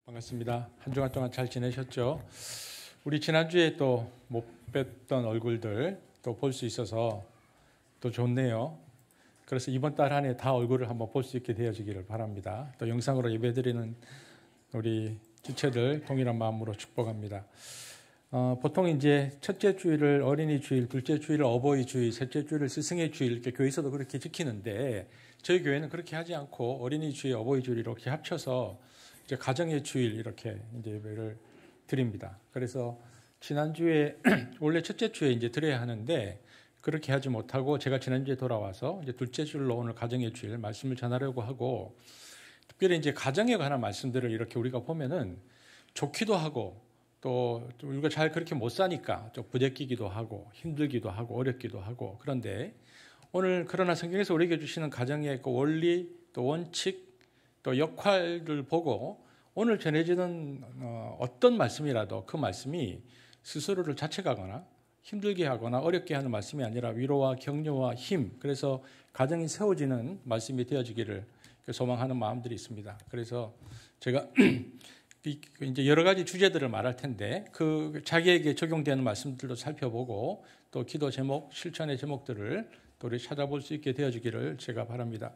반갑습니다. 한 주간 동안 잘 지내셨죠? 우리 지난주에 또 못 뵀던 얼굴들 또 볼 수 있어서 또 좋네요. 그래서 이번 달 한 해 다 얼굴을 한번 볼 수 있게 되어지기를 바랍니다. 또 영상으로 예배드리는 우리 지체들 동일한 마음으로 축복합니다. 보통 이제 첫째 주일을 어린이 주일, 둘째 주일을 어버이 주일, 셋째 주일을 스승의 주일 이렇게 교회에서도 그렇게 지키는데 저희 교회는 그렇게 하지 않고 어린이 주일, 어버이 주일 이렇게 합쳐서 이제 가정의 주일 이렇게 이제 예배를 드립니다. 그래서 지난주에 원래 첫째 주에 이제 드려야 하는데 그렇게 하지 못하고 제가 지난주에 돌아와서 이제 둘째 주일로 오늘 가정의 주일 말씀을 전하려고 하고 특별히 이제 가정에 관한 말씀들을 이렇게 우리가 보면은 좋기도 하고 또 우리가 잘 그렇게 못 사니까 좀 부대끼기도 하고 힘들기도 하고 어렵기도 하고 그런데 오늘 그러나 성경에서 우리에게 주시는 가정의 그 원리 또 원칙 또 역할을 보고 오늘 전해지는 어떤 말씀이라도 그 말씀이 스스로를 자책하거나 힘들게 하거나 어렵게 하는 말씀이 아니라 위로와 격려와 힘 그래서 가정이 세워지는 말씀이 되어지기를 소망하는 마음들이 있습니다. 그래서 제가 이제 여러 가지 주제들을 말할 텐데 그 자기에게 적용되는 말씀들도 살펴보고 또 기도 제목, 실천의 제목들을 또 우리 찾아볼 수 있게 되어지기를 제가 바랍니다.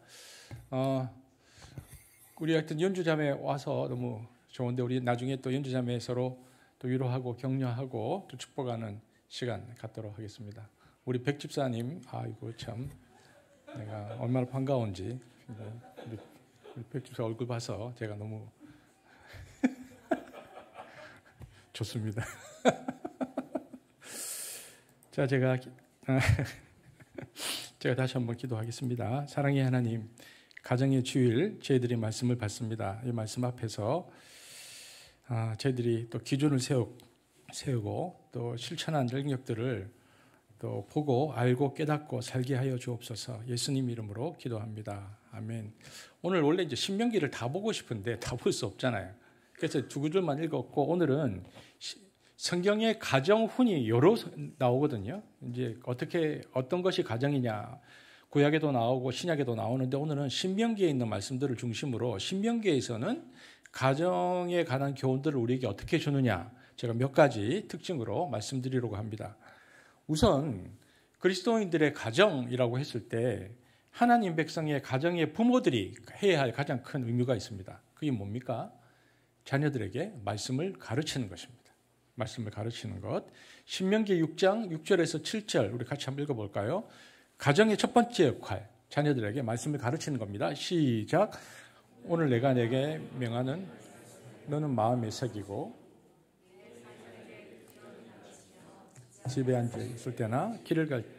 우리 하여튼 연주자매 와서 너무 좋은데 우리 나중에 또 연주자매 서로 또 위로하고 격려하고 또 축복하는 시간 갖도록 하겠습니다. 우리 백 집사님, 아이고 참 내가 얼마나 반가운지 우리 백 집사 얼굴 봐서 제가 너무 좋습니다. 자, 제가 다시 한번 기도하겠습니다. 사랑의 하나님, 가정의 주일 저희들이 말씀을 받습니다. 이 말씀 앞에서 저희들이 또 기준을 세우고 또 실천한 능력들을 또 보고 알고 깨닫고 살게 하여 주옵소서. 예수님 이름으로 기도합니다. 아멘. 오늘 원래 이제 신명기를 다 보고 싶은데 다 볼 수 없잖아요. 그래서 두 구절만 읽었고 오늘은 성경의 가정훈이 여러 나오거든요. 이제 어떤 것이 가정이냐 구약에도 나오고 신약에도 나오는데 오늘은 신명기에 있는 말씀들을 중심으로 신명기에서는 가정에 관한 교훈들을 우리에게 어떻게 주느냐 제가 몇 가지 특징으로 말씀드리려고 합니다. 우선 그리스도인들의 가정이라고 했을 때 하나님 백성의 가정의 부모들이 해야 할 가장 큰 의무가 있습니다. 그게 뭡니까? 자녀들에게 말씀을 가르치는 것입니다. 말씀을 가르치는 것. 신명기 6장 6절에서 7절 우리 같이 한번 읽어볼까요? 가정의 첫 번째 역할, 자녀들에게 말씀을 가르치는 겁니다. 시작. 오늘 내가 내게 명하는 너는 마음에 새기고 집에 앉아 있을 때나 길을 갈 때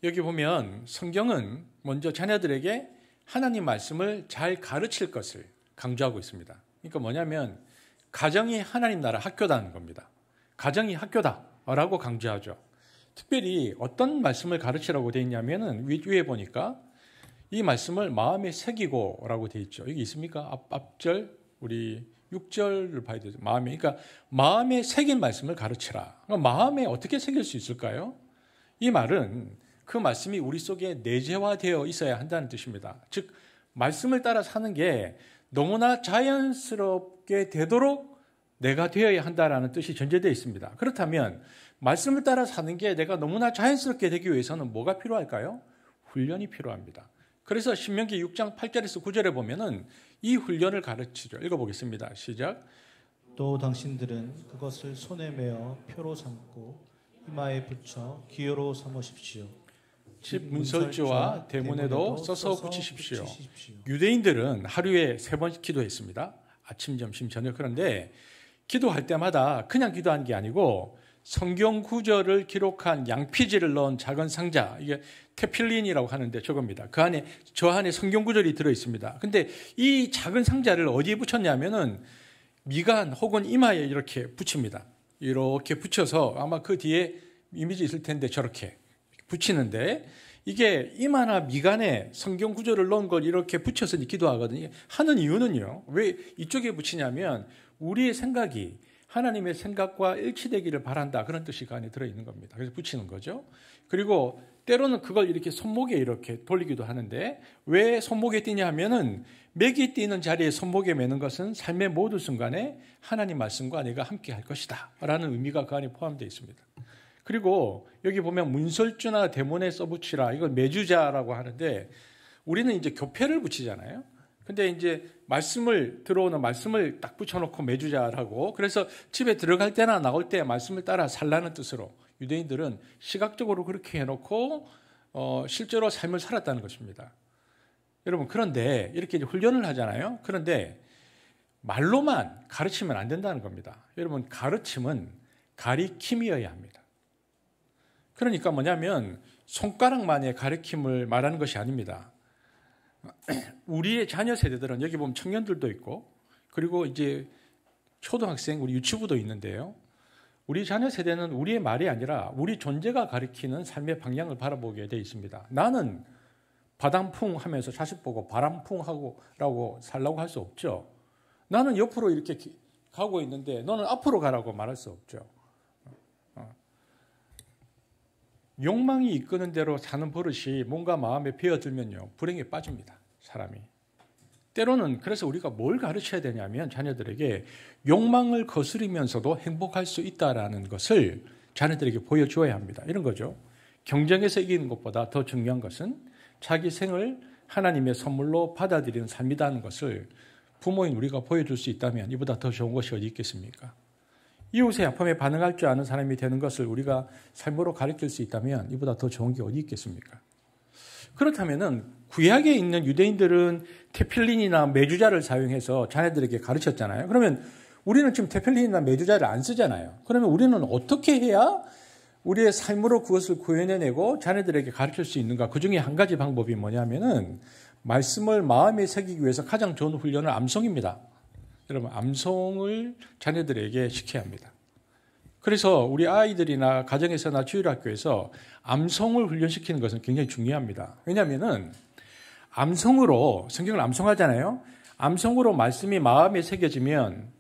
여기 보면 성경은 먼저 자녀들에게 하나님 말씀을 잘 가르칠 것을 강조하고 있습니다. 그러니까 뭐냐면 가정이 하나님 나라 학교다는 겁니다. 가정이 학교다라고 강조하죠. 특별히 어떤 말씀을 가르치라고 되어 있냐면은 위에 보니까 이 말씀을 마음에 새기고라고 되어 있죠. 여기 있습니까? 앞절 우리 6절을 봐야 되죠. 그러니까 마음에 새긴 말씀을 가르치라. 마음에 어떻게 새길 수 있을까요? 이 말은 그 말씀이 우리 속에 내재화되어 있어야 한다는 뜻입니다. 즉 말씀을 따라 사는 게 너무나 자연스럽게 되도록 내가 되어야 한다라는 뜻이 전제되어 있습니다. 그렇다면 말씀을 따라 사는 게 내가 너무나 자연스럽게 되기 위해서는 뭐가 필요할까요? 훈련이 필요합니다. 그래서 신명기 6장 8절에서 9절에 보면은 이 훈련을 가르치죠. 읽어보겠습니다. 시작. 또 당신들은 그것을 손에 메어 표로 삼고 이마에 붙여 기호로 삼으십시오. 집 문설주와 대문에도 써서 붙이십시오. 유대인들은 하루에 3번 기도했습니다. 아침, 점심, 저녁. 그런데 기도할 때마다 그냥 기도한 게 아니고 성경 구절을 기록한 양피지를 넣은 작은 상자, 이게 테필린이라고 하는데 저겁니다. 저 안에 성경 구절이 들어 있습니다. 근데 이 작은 상자를 어디에 붙였냐면은 미간 혹은 이마에 이렇게 붙입니다. 이렇게 붙여서 아마 그 뒤에 이미지 있을 텐데 저렇게 붙이는데 이게 이마나 미간에 성경 구절을 넣은 걸 이렇게 붙여서 기도하거든요. 하는 이유는요. 왜 이쪽에 붙이냐면 우리의 생각이 하나님의 생각과 일치되기를 바란다. 그런 뜻이 그 안에 들어있는 겁니다. 그래서 붙이는 거죠. 그리고 때로는 그걸 이렇게 손목에 이렇게 돌리기도 하는데 왜 손목에 띄냐 하면은 맥이 띄는 자리에 손목에 매는 것은 삶의 모든 순간에 하나님 말씀과 내가 함께 할 것이다 라는 의미가 그 안에 포함되어 있습니다. 그리고 여기 보면 문설주나 대문에 써붙이라, 이걸 매주자라고 하는데 우리는 이제 교패를 붙이잖아요. 근데 이제 들어오는 말씀을 딱 붙여놓고 매주자라고, 그래서 집에 들어갈 때나 나올 때 말씀을 따라 살라는 뜻으로 유대인들은 시각적으로 그렇게 해놓고 실제로 삶을 살았다는 것입니다. 여러분, 그런데 이렇게 이제 훈련을 하잖아요. 그런데 말로만 가르치면 안 된다는 겁니다. 여러분, 가르침은 가리킴이어야 합니다. 그러니까 뭐냐면 손가락만의 가르침을 말하는 것이 아닙니다. 우리의 자녀 세대들은 여기 보면 청년들도 있고 그리고 이제 초등학생, 우리 유치부도 있는데요. 우리 자녀 세대는 우리의 말이 아니라 우리 존재가 가리키는 삶의 방향을 바라보게 되어 있습니다. 나는 바람풍 하면서 자식 보고 바람풍 하고 살라고 할 수 없죠. 나는 옆으로 이렇게 가고 있는데 너는 앞으로 가라고 말할 수 없죠. 욕망이 이끄는 대로 사는 버릇이 뭔가 마음에 배어들면요, 불행에 빠집니다, 사람이. 때로는 그래서 우리가 뭘 가르쳐야 되냐면 자녀들에게 욕망을 거스르면서도 행복할 수 있다라는 것을 자녀들에게 보여줘야 합니다. 이런 거죠. 경쟁에서 이기는 것보다 더 중요한 것은 자기 생을 하나님의 선물로 받아들이는 삶이라는 것을 부모인 우리가 보여줄 수 있다면 이보다 더 좋은 것이 어디 있겠습니까? 이웃의 아픔에 반응할 줄 아는 사람이 되는 것을 우리가 삶으로 가르칠 수 있다면 이보다 더 좋은 게 어디 있겠습니까? 그렇다면은 구약에 있는 유대인들은 테필린이나 메주자를 사용해서 자녀들에게 가르쳤잖아요. 그러면 우리는 지금 테필린이나 메주자를 안 쓰잖아요. 그러면 우리는 어떻게 해야 우리의 삶으로 그것을 구현해내고 자녀들에게 가르칠 수 있는가? 그 중에 한 가지 방법이 뭐냐면은 말씀을 마음에 새기기 위해서 가장 좋은 훈련은 암송입니다. 여러분, 암송을 자녀들에게 시켜야 합니다. 그래서 우리 아이들이나 가정에서나 주일학교에서 암송을 훈련시키는 것은 굉장히 중요합니다. 왜냐하면은 암송으로, 성경을 암송하잖아요. 암송으로 말씀이 마음에 새겨지면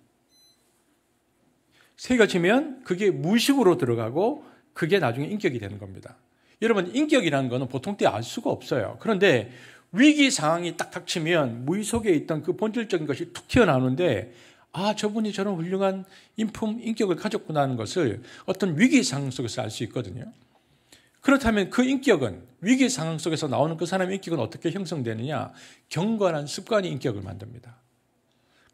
그게 무의식으로 들어가고 그게 나중에 인격이 되는 겁니다. 여러분, 인격이라는 것은 보통 때 알 수가 없어요. 그런데 위기 상황이 딱 닥치면 무의 속에 있던 그 본질적인 것이 툭 튀어나오는데, 아, 저분이 저런 훌륭한 인격을 가졌구나 하는 것을 어떤 위기 상황 속에서 알 수 있거든요. 그렇다면 그 인격은, 위기 상황 속에서 나오는 그 사람의 인격은 어떻게 형성되느냐? 경건한 습관이 인격을 만듭니다.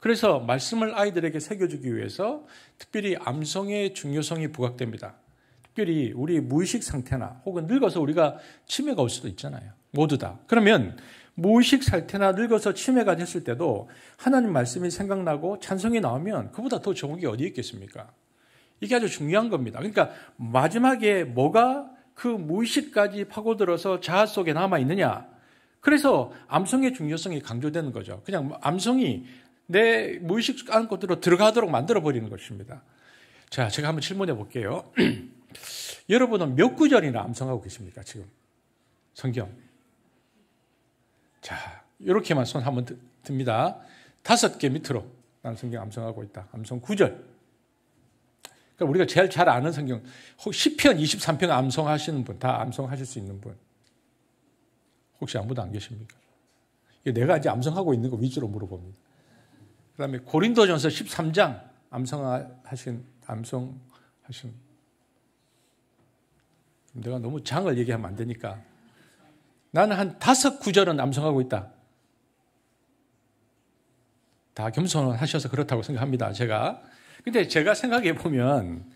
그래서 말씀을 아이들에게 새겨주기 위해서 특별히 암송의 중요성이 부각됩니다. 특별히 우리 무의식 상태나 혹은 늙어서 우리가 치매가 올 수도 있잖아요. 모두 다. 그러면 무의식 상태나 늙어서 치매가 됐을 때도 하나님 말씀이 생각나고 찬송이 나오면 그보다 더 좋은 게 어디 있겠습니까? 이게 아주 중요한 겁니다. 그러니까 마지막에 뭐가 그 무의식까지 파고들어서 자아 속에 남아있느냐. 그래서 암송의 중요성이 강조되는 거죠. 그냥 암송이 내 무의식 안고대로 들어가도록 만들어버리는 것입니다. 자, 제가 한번 질문해 볼게요. 여러분은 몇 구절이나 암송하고 계십니까, 지금? 성경. 자, 이렇게만 손 한번 듭니다. 5개 밑으로 나는 성경 암송하고 있다. 암송 9절. 그러니까 우리가 제일 잘 아는 성경, 시편 23편 암송하시는 분, 다 암송하실 수 있는 분. 혹시 아무도 안 계십니까? 내가 이제 암송하고 있는 거 위주로 물어봅니다. 그 다음에 고린도전서 13장 암송하신. 내가 너무 장을 얘기하면 안 되니까. 나는 한 5구절은 암송하고 있다. 다 겸손하셔서 그렇다고 생각합니다, 제가. 근데 제가 생각해 보면,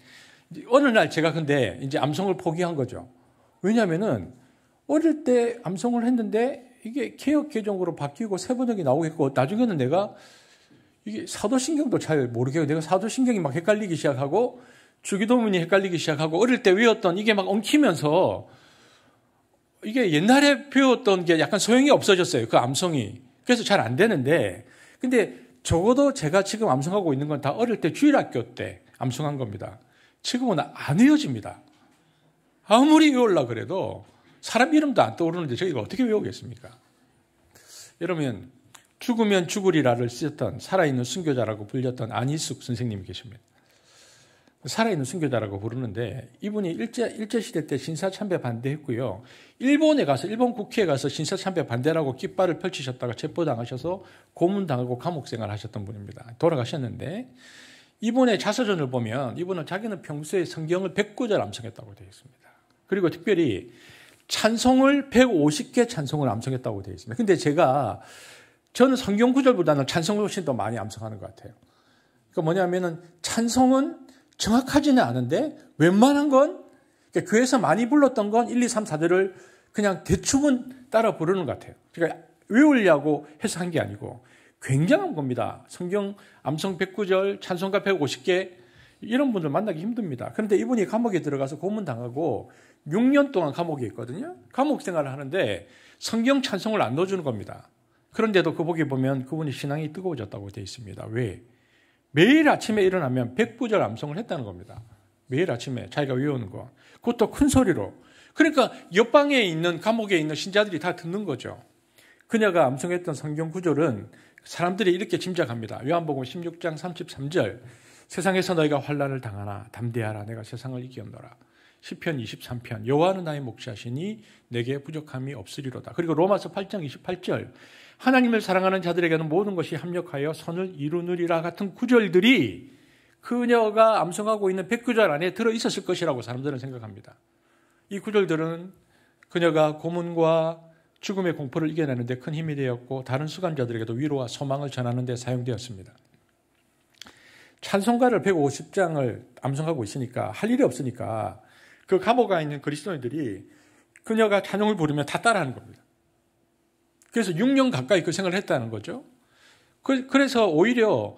어느 날 제가 근데 이제 암송을 포기한 거죠. 왜냐면은, 어릴 때 암송을 했는데, 이게 개역개정으로 바뀌고 세번역이 나오겠고, 나중에는 내가 이게 사도신경도 잘 모르겠고, 내가 사도신경이 막 헷갈리기 시작하고, 주기도문이 헷갈리기 시작하고, 어릴 때 외웠던 이게 막 엉키면서, 이게 옛날에 배웠던 게 약간 소용이 없어졌어요. 그 암송이. 그래서 잘 안 되는데, 근데 적어도 제가 지금 암송하고 있는 건 다 어릴 때 주일학교 때 암송한 겁니다. 지금은 안 외워집니다. 아무리 외우려고 그래도 사람 이름도 안 떠오르는데 저희가 어떻게 외우겠습니까? 여러분, 죽으면 죽으리라를 쓰셨던 살아있는 순교자라고 불렸던 안희숙 선생님이 계십니다. 살아있는 순교자라고 부르는데 이분이 일제시대 때 신사참배 반대했고요. 일본 국회에 가서 신사참배 반대라고 깃발을 펼치셨다가 체포당하셔서 고문당하고 감옥생활을 하셨던 분입니다. 돌아가셨는데 이분의 자서전을 보면 이분은 자기는 평소에 성경을 109절 암송했다고 되어 있습니다. 그리고 특별히 찬송을 150개 찬송을 암송했다고 되어 있습니다. 근데 저는 성경 구절보다는 찬송을 훨씬 더 많이 암송하는 것 같아요. 그러니까 뭐냐면은 찬송은 정확하지는 않은데 웬만한 건 그러니까 교회에서 많이 불렀던 건 1, 2, 3, 4절을 그냥 대충은 따라 부르는 것 같아요. 그러니까 외우려고 해서 한 게 아니고 굉장한 겁니다. 성경 암송 109절, 찬송가 150개 이런 분들 만나기 힘듭니다. 그런데 이분이 감옥에 들어가서 고문당하고 6년 동안 감옥에 있거든요. 감옥 생활을 하는데 성경 찬송을 안 넣어주는 겁니다. 그런데도 그 보기 보면 그분이 신앙이 뜨거워졌다고 되어 있습니다. 왜? 매일 아침에 일어나면 109절 암송을 했다는 겁니다. 매일 아침에 자기가 외우는 거. 그것도 큰 소리로. 그러니까 옆방에 있는 감옥에 있는 신자들이 다 듣는 거죠. 그녀가 암송했던 성경 구절은 사람들이 이렇게 짐작합니다. 요한복음 16장 33절 세상에서 너희가 환난을 당하나 담대하라 내가 세상을 이겼노라. 시편 23편 여호와는 나의 목자시니 내게 부족함이 없으리로다. 그리고 로마서 8장 28절 하나님을 사랑하는 자들에게는 모든 것이 합력하여 선을 이루느리라 같은 구절들이 그녀가 암송하고 있는 109절 안에 들어있었을 것이라고 사람들은 생각합니다. 이 구절들은 그녀가 고문과 죽음의 공포를 이겨내는 데 큰 힘이 되었고 다른 수감자들에게도 위로와 소망을 전하는 데 사용되었습니다. 찬송가를 150장을 암송하고 있으니까 할 일이 없으니까 그 감옥에 있는 그리스도인들이 그녀가 찬송을 부르면 다 따라하는 겁니다. 그래서 6년 가까이 그 생활을 했다는 거죠. 그래서 오히려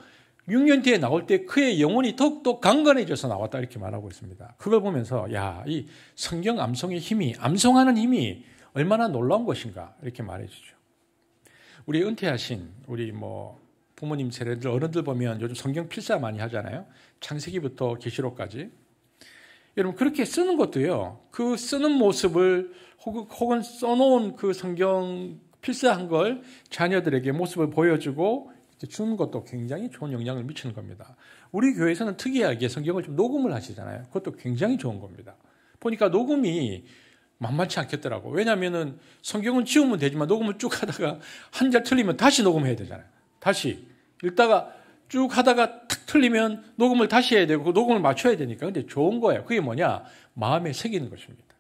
6년 뒤에 나올 때 그의 영혼이 더욱더 강건해져서 나왔다 이렇게 말하고 있습니다. 그걸 보면서 이 성경 암송의 힘이 암송하는 힘이 얼마나 놀라운 것인가 이렇게 말해주죠. 우리 은퇴하신 우리 부모님 세대들 어른들 보면 요즘 성경 필사 많이 하잖아요. 창세기부터 계시록까지. 여러분 그렇게 쓰는 것도요. 그 쓰는 모습을 혹은 써놓은 그 성경 필사한 걸 자녀들에게 모습을 보여주고 주는 것도 굉장히 좋은 영향을 미치는 겁니다. 우리 교회에서는 특이하게 성경을 좀 녹음을 하시잖아요. 그것도 굉장히 좋은 겁니다. 보니까 녹음이 만만치 않겠더라고. 왜냐하면 성경은 지우면 되지만 녹음을 쭉 하다가 한 절 틀리면 다시 녹음해야 되잖아요. 다시 읽다가 쭉 하다가 탁 틀리면 녹음을 다시 해야 되고 그 녹음을 맞춰야 되니까. 근데 좋은 거예요. 그게 뭐냐? 마음에 새기는 것입니다.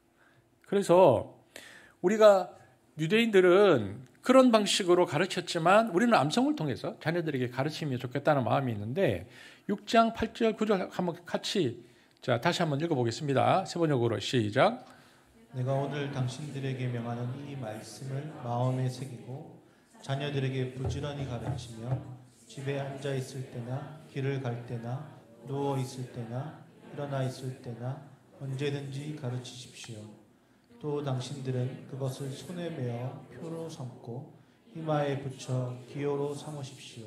그래서 우리가 유대인들은 그런 방식으로 가르쳤지만 우리는 암송을 통해서 자녀들에게 가르치면 좋겠다는 마음이 있는데 6장 8절 9절 한번 같이 다시 한번 읽어보겠습니다. 세 번역으로 시작. 내가 오늘 당신들에게 명하는 이 말씀을 마음에 새기고 자녀들에게 부지런히 가르치며 집에 앉아 있을 때나 길을 갈 때나 누워 있을 때나 일어나 있을 때나 언제든지 가르치십시오. 또 당신들은 그것을 손에 메어 표로 삼고 이마에 붙여 기호로 삼으십시오.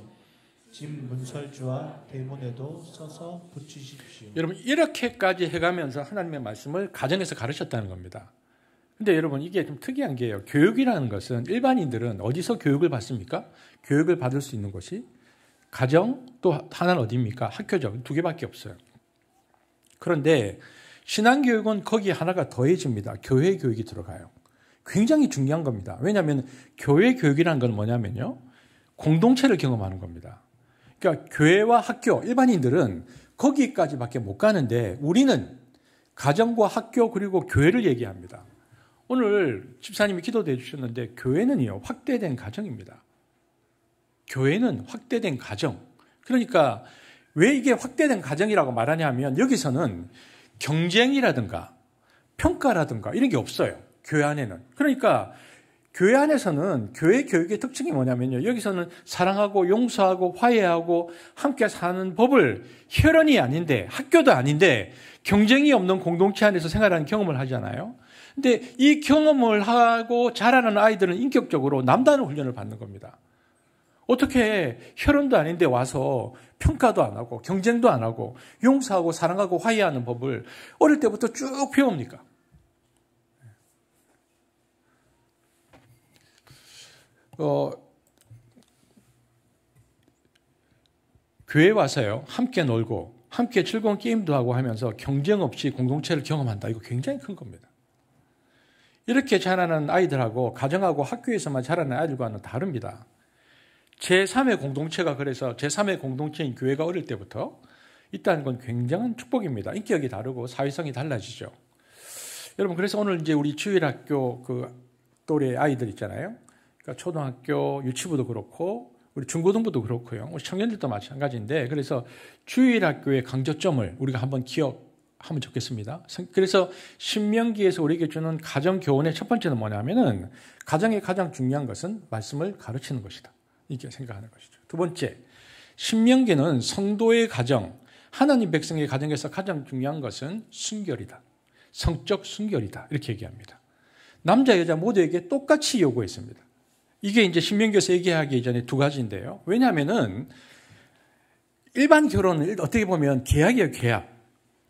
집 문설주와 대문에도 써서 붙이십시오. 여러분 이렇게까지 해가면서 하나님의 말씀을 가정에서 가르쳤다는 겁니다. 근데 여러분 이게 좀 특이한 게요. 교육이라는 것은 일반인들은 어디서 교육을 받습니까? 교육을 받을 수 있는 곳이 가정 또 하나는 어디입니까? 학교죠. 두 개밖에 없어요. 그런데 신앙교육은 거기에 하나가 더해집니다. 교회 교육이 들어가요. 굉장히 중요한 겁니다. 왜냐하면 교회 교육이라는 건 뭐냐면요. 공동체를 경험하는 겁니다. 그러니까 교회와 학교, 일반인들은 거기까지밖에 못 가는데 우리는 가정과 학교 그리고 교회를 얘기합니다. 오늘 집사님이 기도해 주셨는데 교회는요. 확대된 가정입니다. 교회는 확대된 가정. 그러니까 왜 이게 확대된 가정이라고 말하냐면 여기서는 경쟁이라든가 평가라든가 이런 게 없어요. 교회 안에는. 그러니까 교회 안에서는 교회 교육의 특징이 뭐냐면요. 여기서는 사랑하고 용서하고 화해하고 함께 사는 법을 혈연이 아닌데 학교도 아닌데 경쟁이 없는 공동체 안에서 생활하는 경험을 하잖아요. 근데 이 경험을 하고 자라는 아이들은 인격적으로 남다른 훈련을 받는 겁니다. 어떻게 혈연도 아닌데 와서 평가도 안 하고 경쟁도 안 하고 용서하고 사랑하고 화해하는 법을 어릴 때부터 쭉 배웁니까? 교회 와서요 함께 놀고 함께 즐거운 게임도 하고 하면서 경쟁 없이 공동체를 경험한다. 이거 굉장히 큰 겁니다. 이렇게 자라는 아이들하고 가정하고 학교에서만 자라는 아이들과는 다릅니다. 제3의 공동체가 그래서 제3의 공동체인 교회가 어릴 때부터 있다는 건 굉장한 축복입니다. 인격이 다르고 사회성이 달라지죠. 여러분 그래서 오늘 이제 우리 주일학교 그 또래 아이들 있잖아요. 그러니까 초등학교 유치부도 그렇고 우리 중고등부도 그렇고요. 우리 청년들도 마찬가지인데 그래서 주일학교의 강조점을 우리가 한번 기억하면 좋겠습니다. 그래서 신명기에서 우리에게 주는 가정교훈의 첫 번째는 뭐냐면은 가정의 가장 중요한 것은 말씀을 가르치는 것이다. 이렇게 생각하는 것이죠. 두 번째, 신명기는 성도의 가정, 하나님 백성의 가정에서 가장 중요한 것은 순결이다. 성적 순결이다. 이렇게 얘기합니다. 남자, 여자 모두에게 똑같이 요구했습니다. 이게 이제 신명기에서 얘기하기 전에 두 가지인데요. 왜냐하면은 일반 결혼은 어떻게 보면 계약이에요, 계약.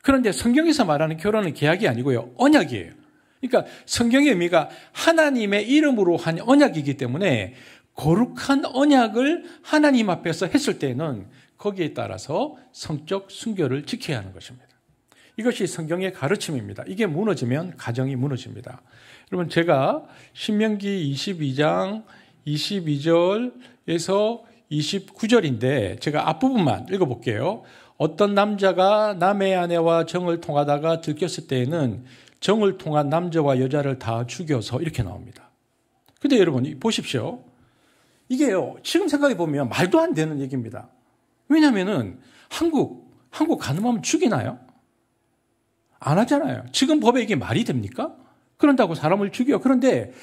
그런데 성경에서 말하는 결혼은 계약이 아니고요, 언약이에요. 그러니까 성경의 의미가 하나님의 이름으로 한 언약이기 때문에 거룩한 언약을 하나님 앞에서 했을 때는 거기에 따라서 성적 순결을 지켜야 하는 것입니다. 이것이 성경의 가르침입니다. 이게 무너지면 가정이 무너집니다. 여러분 제가 신명기 22장 22절에서 29절인데 제가 앞부분만 읽어볼게요. 어떤 남자가 남의 아내와 정을 통하다가 들켰을 때에는 정을 통한 남자와 여자를 다 죽여서 이렇게 나옵니다. 근데 여러분 보십시오. 이게요, 지금 생각해 보면 말도 안 되는 얘기입니다. 왜냐면은 한국 간음하면 죽이나요? 안 하잖아요. 지금 법에 이게 말이 됩니까? 그런다고 사람을 죽여. 그런데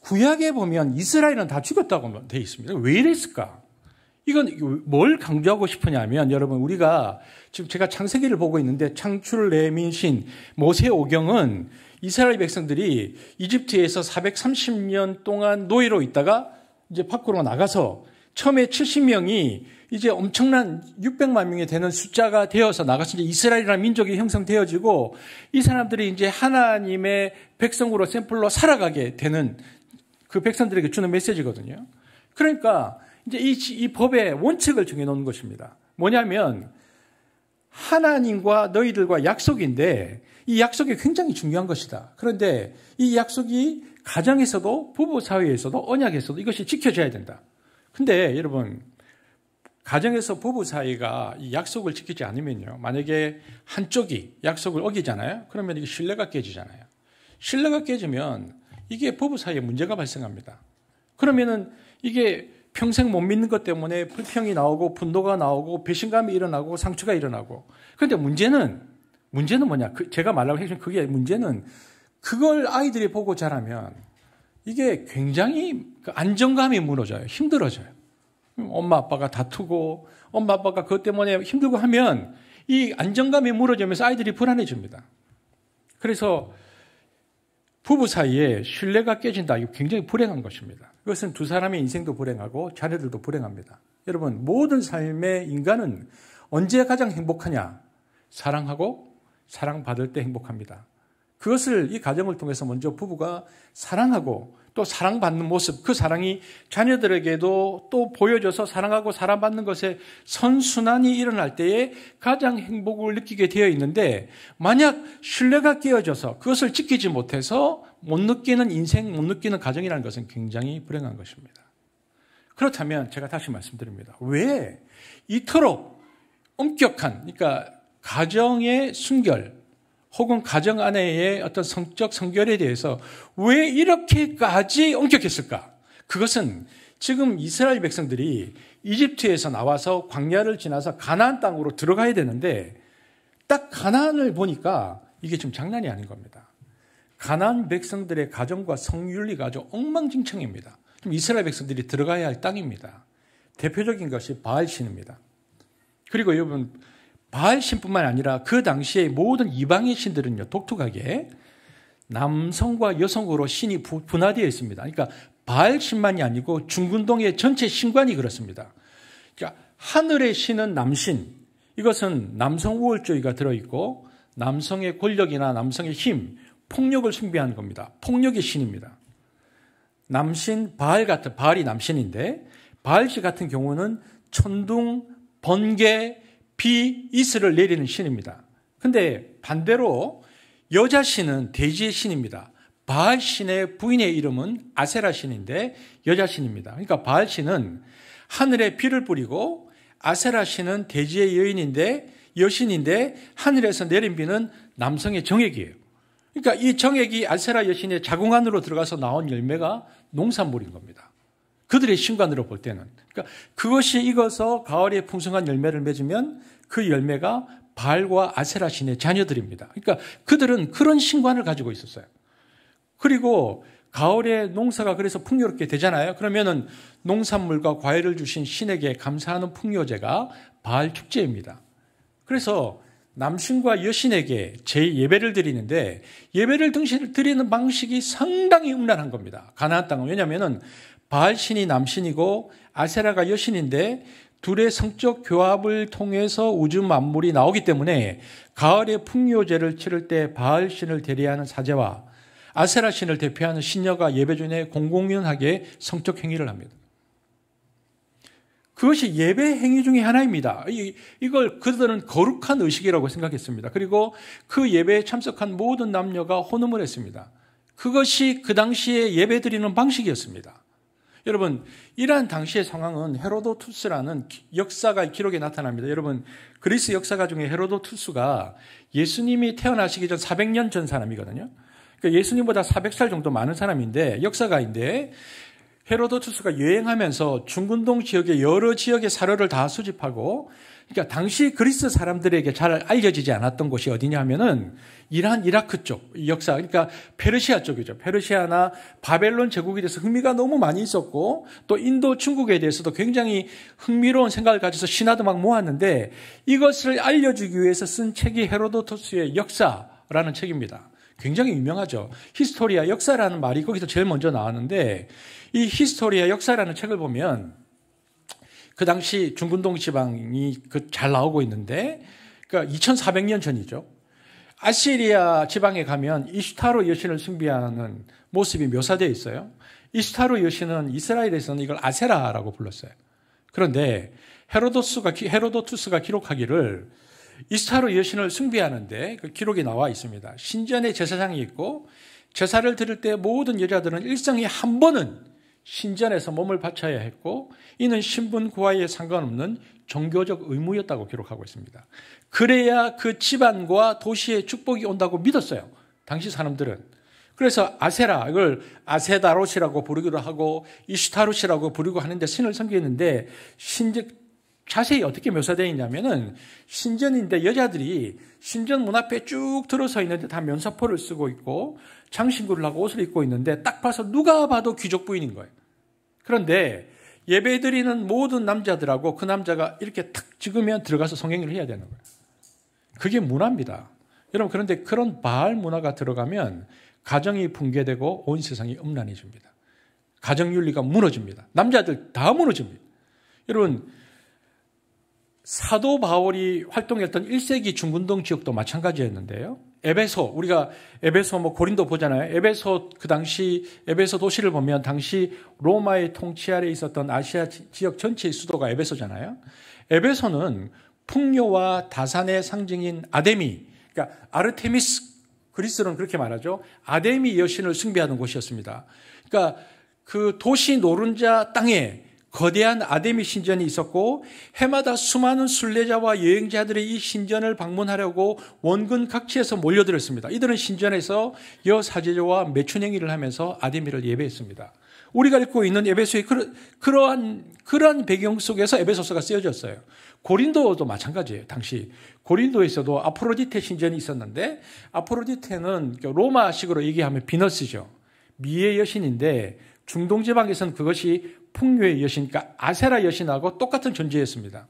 구약에 보면 이스라엘은 다 죽였다고 되어 있습니다. 왜 이랬을까? 이건 뭘 강조하고 싶으냐면 여러분 우리가 지금 제가 창세기를 보고 있는데 창출 내민신 모세오경은 이스라엘 백성들이 이집트에서 430년 동안 노예로 있다가 이제 밖으로 나가서 처음에 70명이 이제 엄청난 600만 명이 되는 숫자가 되어서 나가서 이제 이스라엘이라는 민족이 형성되어지고 이 사람들이 이제 하나님의 백성으로 샘플로 살아가게 되는 그 백성들에게 주는 메시지거든요. 그러니까 이제 이 법의 원칙을 정해놓는 것입니다. 뭐냐면 하나님과 너희들과 약속인데 이 약속이 굉장히 중요한 것이다. 그런데 이 약속이 가정에서도 부부 사회에서도 언약에서도 이것이 지켜져야 된다. 근데 여러분 가정에서 부부 사이가 이 약속을 지키지 않으면요. 만약에 한쪽이 약속을 어기잖아요. 그러면 이게 신뢰가 깨지잖아요. 신뢰가 깨지면 이게 부부 사이에 문제가 발생합니다. 그러면은 이게 평생 못 믿는 것 때문에 불평이 나오고 분노가 나오고 배신감이 일어나고 상처가 일어나고. 그런데 문제는 뭐냐? 제가 말하고 해준 그게 문제는 그걸 아이들이 보고 자라면 이게 굉장히 안정감이 무너져요. 힘들어져요. 엄마 아빠가 다투고 엄마 아빠가 그것 때문에 힘들고 하면 이 안정감이 무너지면서 아이들이 불안해집니다. 그래서 부부 사이에 신뢰가 깨진다. 이거 굉장히 불행한 것입니다. 그것은 두 사람의 인생도 불행하고 자녀들도 불행합니다. 여러분 모든 삶의 인간은 언제 가장 행복하냐? 사랑하고 사랑받을 때 행복합니다. 그것을 이 가정을 통해서 먼저 부부가 사랑하고 또 사랑받는 모습, 그 사랑이 자녀들에게도 또 보여줘서 사랑하고 사랑받는 것에 선순환이 일어날 때에 가장 행복을 느끼게 되어 있는데 만약 신뢰가 깨어져서 그것을 지키지 못해서 못 느끼는 인생, 못 느끼는 가정이라는 것은 굉장히 불행한 것입니다. 그렇다면 제가 다시 말씀드립니다. 왜 이토록 엄격한, 그러니까 가정의 순결, 혹은 가정 안에의 어떤 성적 성결에 대해서 왜 이렇게까지 엄격했을까? 그것은 지금 이스라엘 백성들이 이집트에서 나와서 광야를 지나서 가나안 땅으로 들어가야 되는데 딱 가나안을 보니까 이게 좀 장난이 아닌 겁니다. 가나안 백성들의 가정과 성윤리가 아주 엉망진창입니다. 좀 이스라엘 백성들이 들어가야 할 땅입니다. 대표적인 것이 바알 신입니다. 그리고 여러분 바알 신뿐만 아니라 그 당시에 모든 이방의 신들은요 독특하게 남성과 여성으로 신이 분화되어 있습니다. 그러니까 바알 신만이 아니고 중근동의 전체 신관이 그렇습니다. 그러니까 하늘의 신은 남신, 이것은 남성 우월주의가 들어있고 남성의 권력이나 남성의 힘, 폭력을 숭배하는 겁니다. 폭력의 신입니다. 남신 바알이 남신인데 바알씨 같은 경우는 천둥, 번개, 비, 이슬을 내리는 신입니다. 근데 반대로 여자 신은 대지의 신입니다. 바알 신의 부인의 이름은 아세라 신인데 여자 신입니다. 그러니까 바알 신은 하늘에 비를 뿌리고 아세라 신은 대지의 여신인데 하늘에서 내린 비는 남성의 정액이에요. 그러니까 이 정액이 아세라 여신의 자궁 안으로 들어가서 나온 열매가 농산물인 겁니다. 그들의 신관으로 볼 때는. 그러니까 그것이 익어서 가을에 풍성한 열매를 맺으면 그 열매가 바알과 아세라 신의 자녀들입니다. 그러니까 그들은 그런 신관을 가지고 있었어요. 그리고 가을에 농사가 그래서 풍요롭게 되잖아요. 그러면은 농산물과 과일을 주신 신에게 감사하는 풍요제가 바알 축제입니다. 그래서 남신과 여신에게 예배를 드리는데 예배를 드리는 방식이 상당히 음란한 겁니다. 가나안 땅은. 왜냐하면 바알 신이 남신이고 아세라가 여신인데 둘의 성적 교합을 통해서 우주 만물이 나오기 때문에 가을에 풍요제를 치를 때 바알 신을 대리하는 사제와 아세라 신을 대표하는 신녀가 예배 중에 공공연하게 성적 행위를 합니다. 그것이 예배 행위 중에 하나입니다. 이걸 그들은 거룩한 의식이라고 생각했습니다. 그리고 그 예배에 참석한 모든 남녀가 혼음을 했습니다. 그것이 그 당시에 예배 드리는 방식이었습니다. 여러분, 이러한 당시의 상황은 헤로도투스라는 역사가 기록에 나타납니다. 여러분, 그리스 역사가 중에 헤로도투스가 예수님이 태어나시기 전 400년 전 사람이거든요. 그러니까 예수님보다 400살 정도 많은 사람인데 역사가인데 헤로도투스가 여행하면서 중근동 지역의 여러 지역의 사료를 다 수집하고 그러니까 당시 그리스 사람들에게 잘 알려지지 않았던 곳이 어디냐 하면은 이라크 쪽 역사, 그러니까 페르시아 쪽이죠. 페르시아나 바벨론 제국에 대해서 흥미가 너무 많이 있었고 또 인도, 중국에 대해서도 굉장히 흥미로운 생각을 가져서 신화도 막 모았는데 이것을 알려주기 위해서 쓴 책이 헤로도투스의 역사라는 책입니다. 굉장히 유명하죠. 히스토리아, 역사라는 말이 거기서 제일 먼저 나왔는데 이 히스토리아, 역사라는 책을 보면 그 당시 중근동 지방이 잘 나오고 있는데 그러니까 2400년 전이죠. 아시리아 지방에 가면 이슈타로 여신을 숭배하는 모습이 묘사되어 있어요. 이슈타로 여신은 이스라엘에서는 이걸 아세라라고 불렀어요. 그런데 헤로도투스가 기록하기를 이스타로 여신을 숭배하는데 그 기록이 나와 있습니다. 신전에 제사장이 있고 제사를 드릴 때 모든 여자들은 일생에 한 번은 신전에서 몸을 바쳐야 했고 이는 신분 고하에 상관없는 종교적 의무였다고 기록하고 있습니다. 그래야 그 집안과 도시에 축복이 온다고 믿었어요. 당시 사람들은. 그래서 아세라, 이걸 아세다롯이라고 부르기도 하고 이슈타롯이라고 부르고 하는데 신을 섬기는데 자세히 어떻게 묘사되어 있냐면은 신전인데 여자들이 신전 문 앞에 쭉 들어서 있는데 다 면사포를 쓰고 있고 장신구를 하고 옷을 입고 있는데 딱 봐서 누가 봐도 귀족 부인인 거예요. 그런데 예배 드리는 모든 남자들하고 그 남자가 이렇게 탁 찍으면 들어가서 성행위를 해야 되는 거예요. 그게 문화입니다. 여러분, 그런데 그런 바알 문화가 들어가면 가정이 붕괴되고 온 세상이 음란해집니다. 가정윤리가 무너집니다. 남자들 다 무너집니다. 여러분, 사도 바울이 활동했던 1세기 중근동 지역도 마찬가지였는데요. 우리가 에베소 고린도 보잖아요. 그 당시 에베소 도시를 보면 당시 로마의 통치 아래 있었던 아시아 지역 전체의 수도가 에베소잖아요. 에베소는 풍요와 다산의 상징인 아데미, 그러니까 아르테미스, 그리스로는 그렇게 말하죠. 아데미 여신을 숭배하는 곳이었습니다. 그러니까 그 도시 노른자 땅에 거대한 아데미 신전이 있었고 해마다 수많은 순례자와 여행자들이 이 신전을 방문하려고 원근 각지에서 몰려들었습니다. 이들은 신전에서 여사제와 매춘행위를 하면서 아데미를 예배했습니다. 우리가 읽고 있는 에베소의 그러한 배경 속에서 에베소서가 쓰여졌어요. 고린도도 마찬가지예요. 당시 고린도에서도 아프로디테 신전이 있었는데 아프로디테는 로마식으로 얘기하면 비너스죠. 미의 여신인데 중동 지방에서는 그것이 풍요의 여신, 그러니까 아세라 여신하고 똑같은 존재였습니다.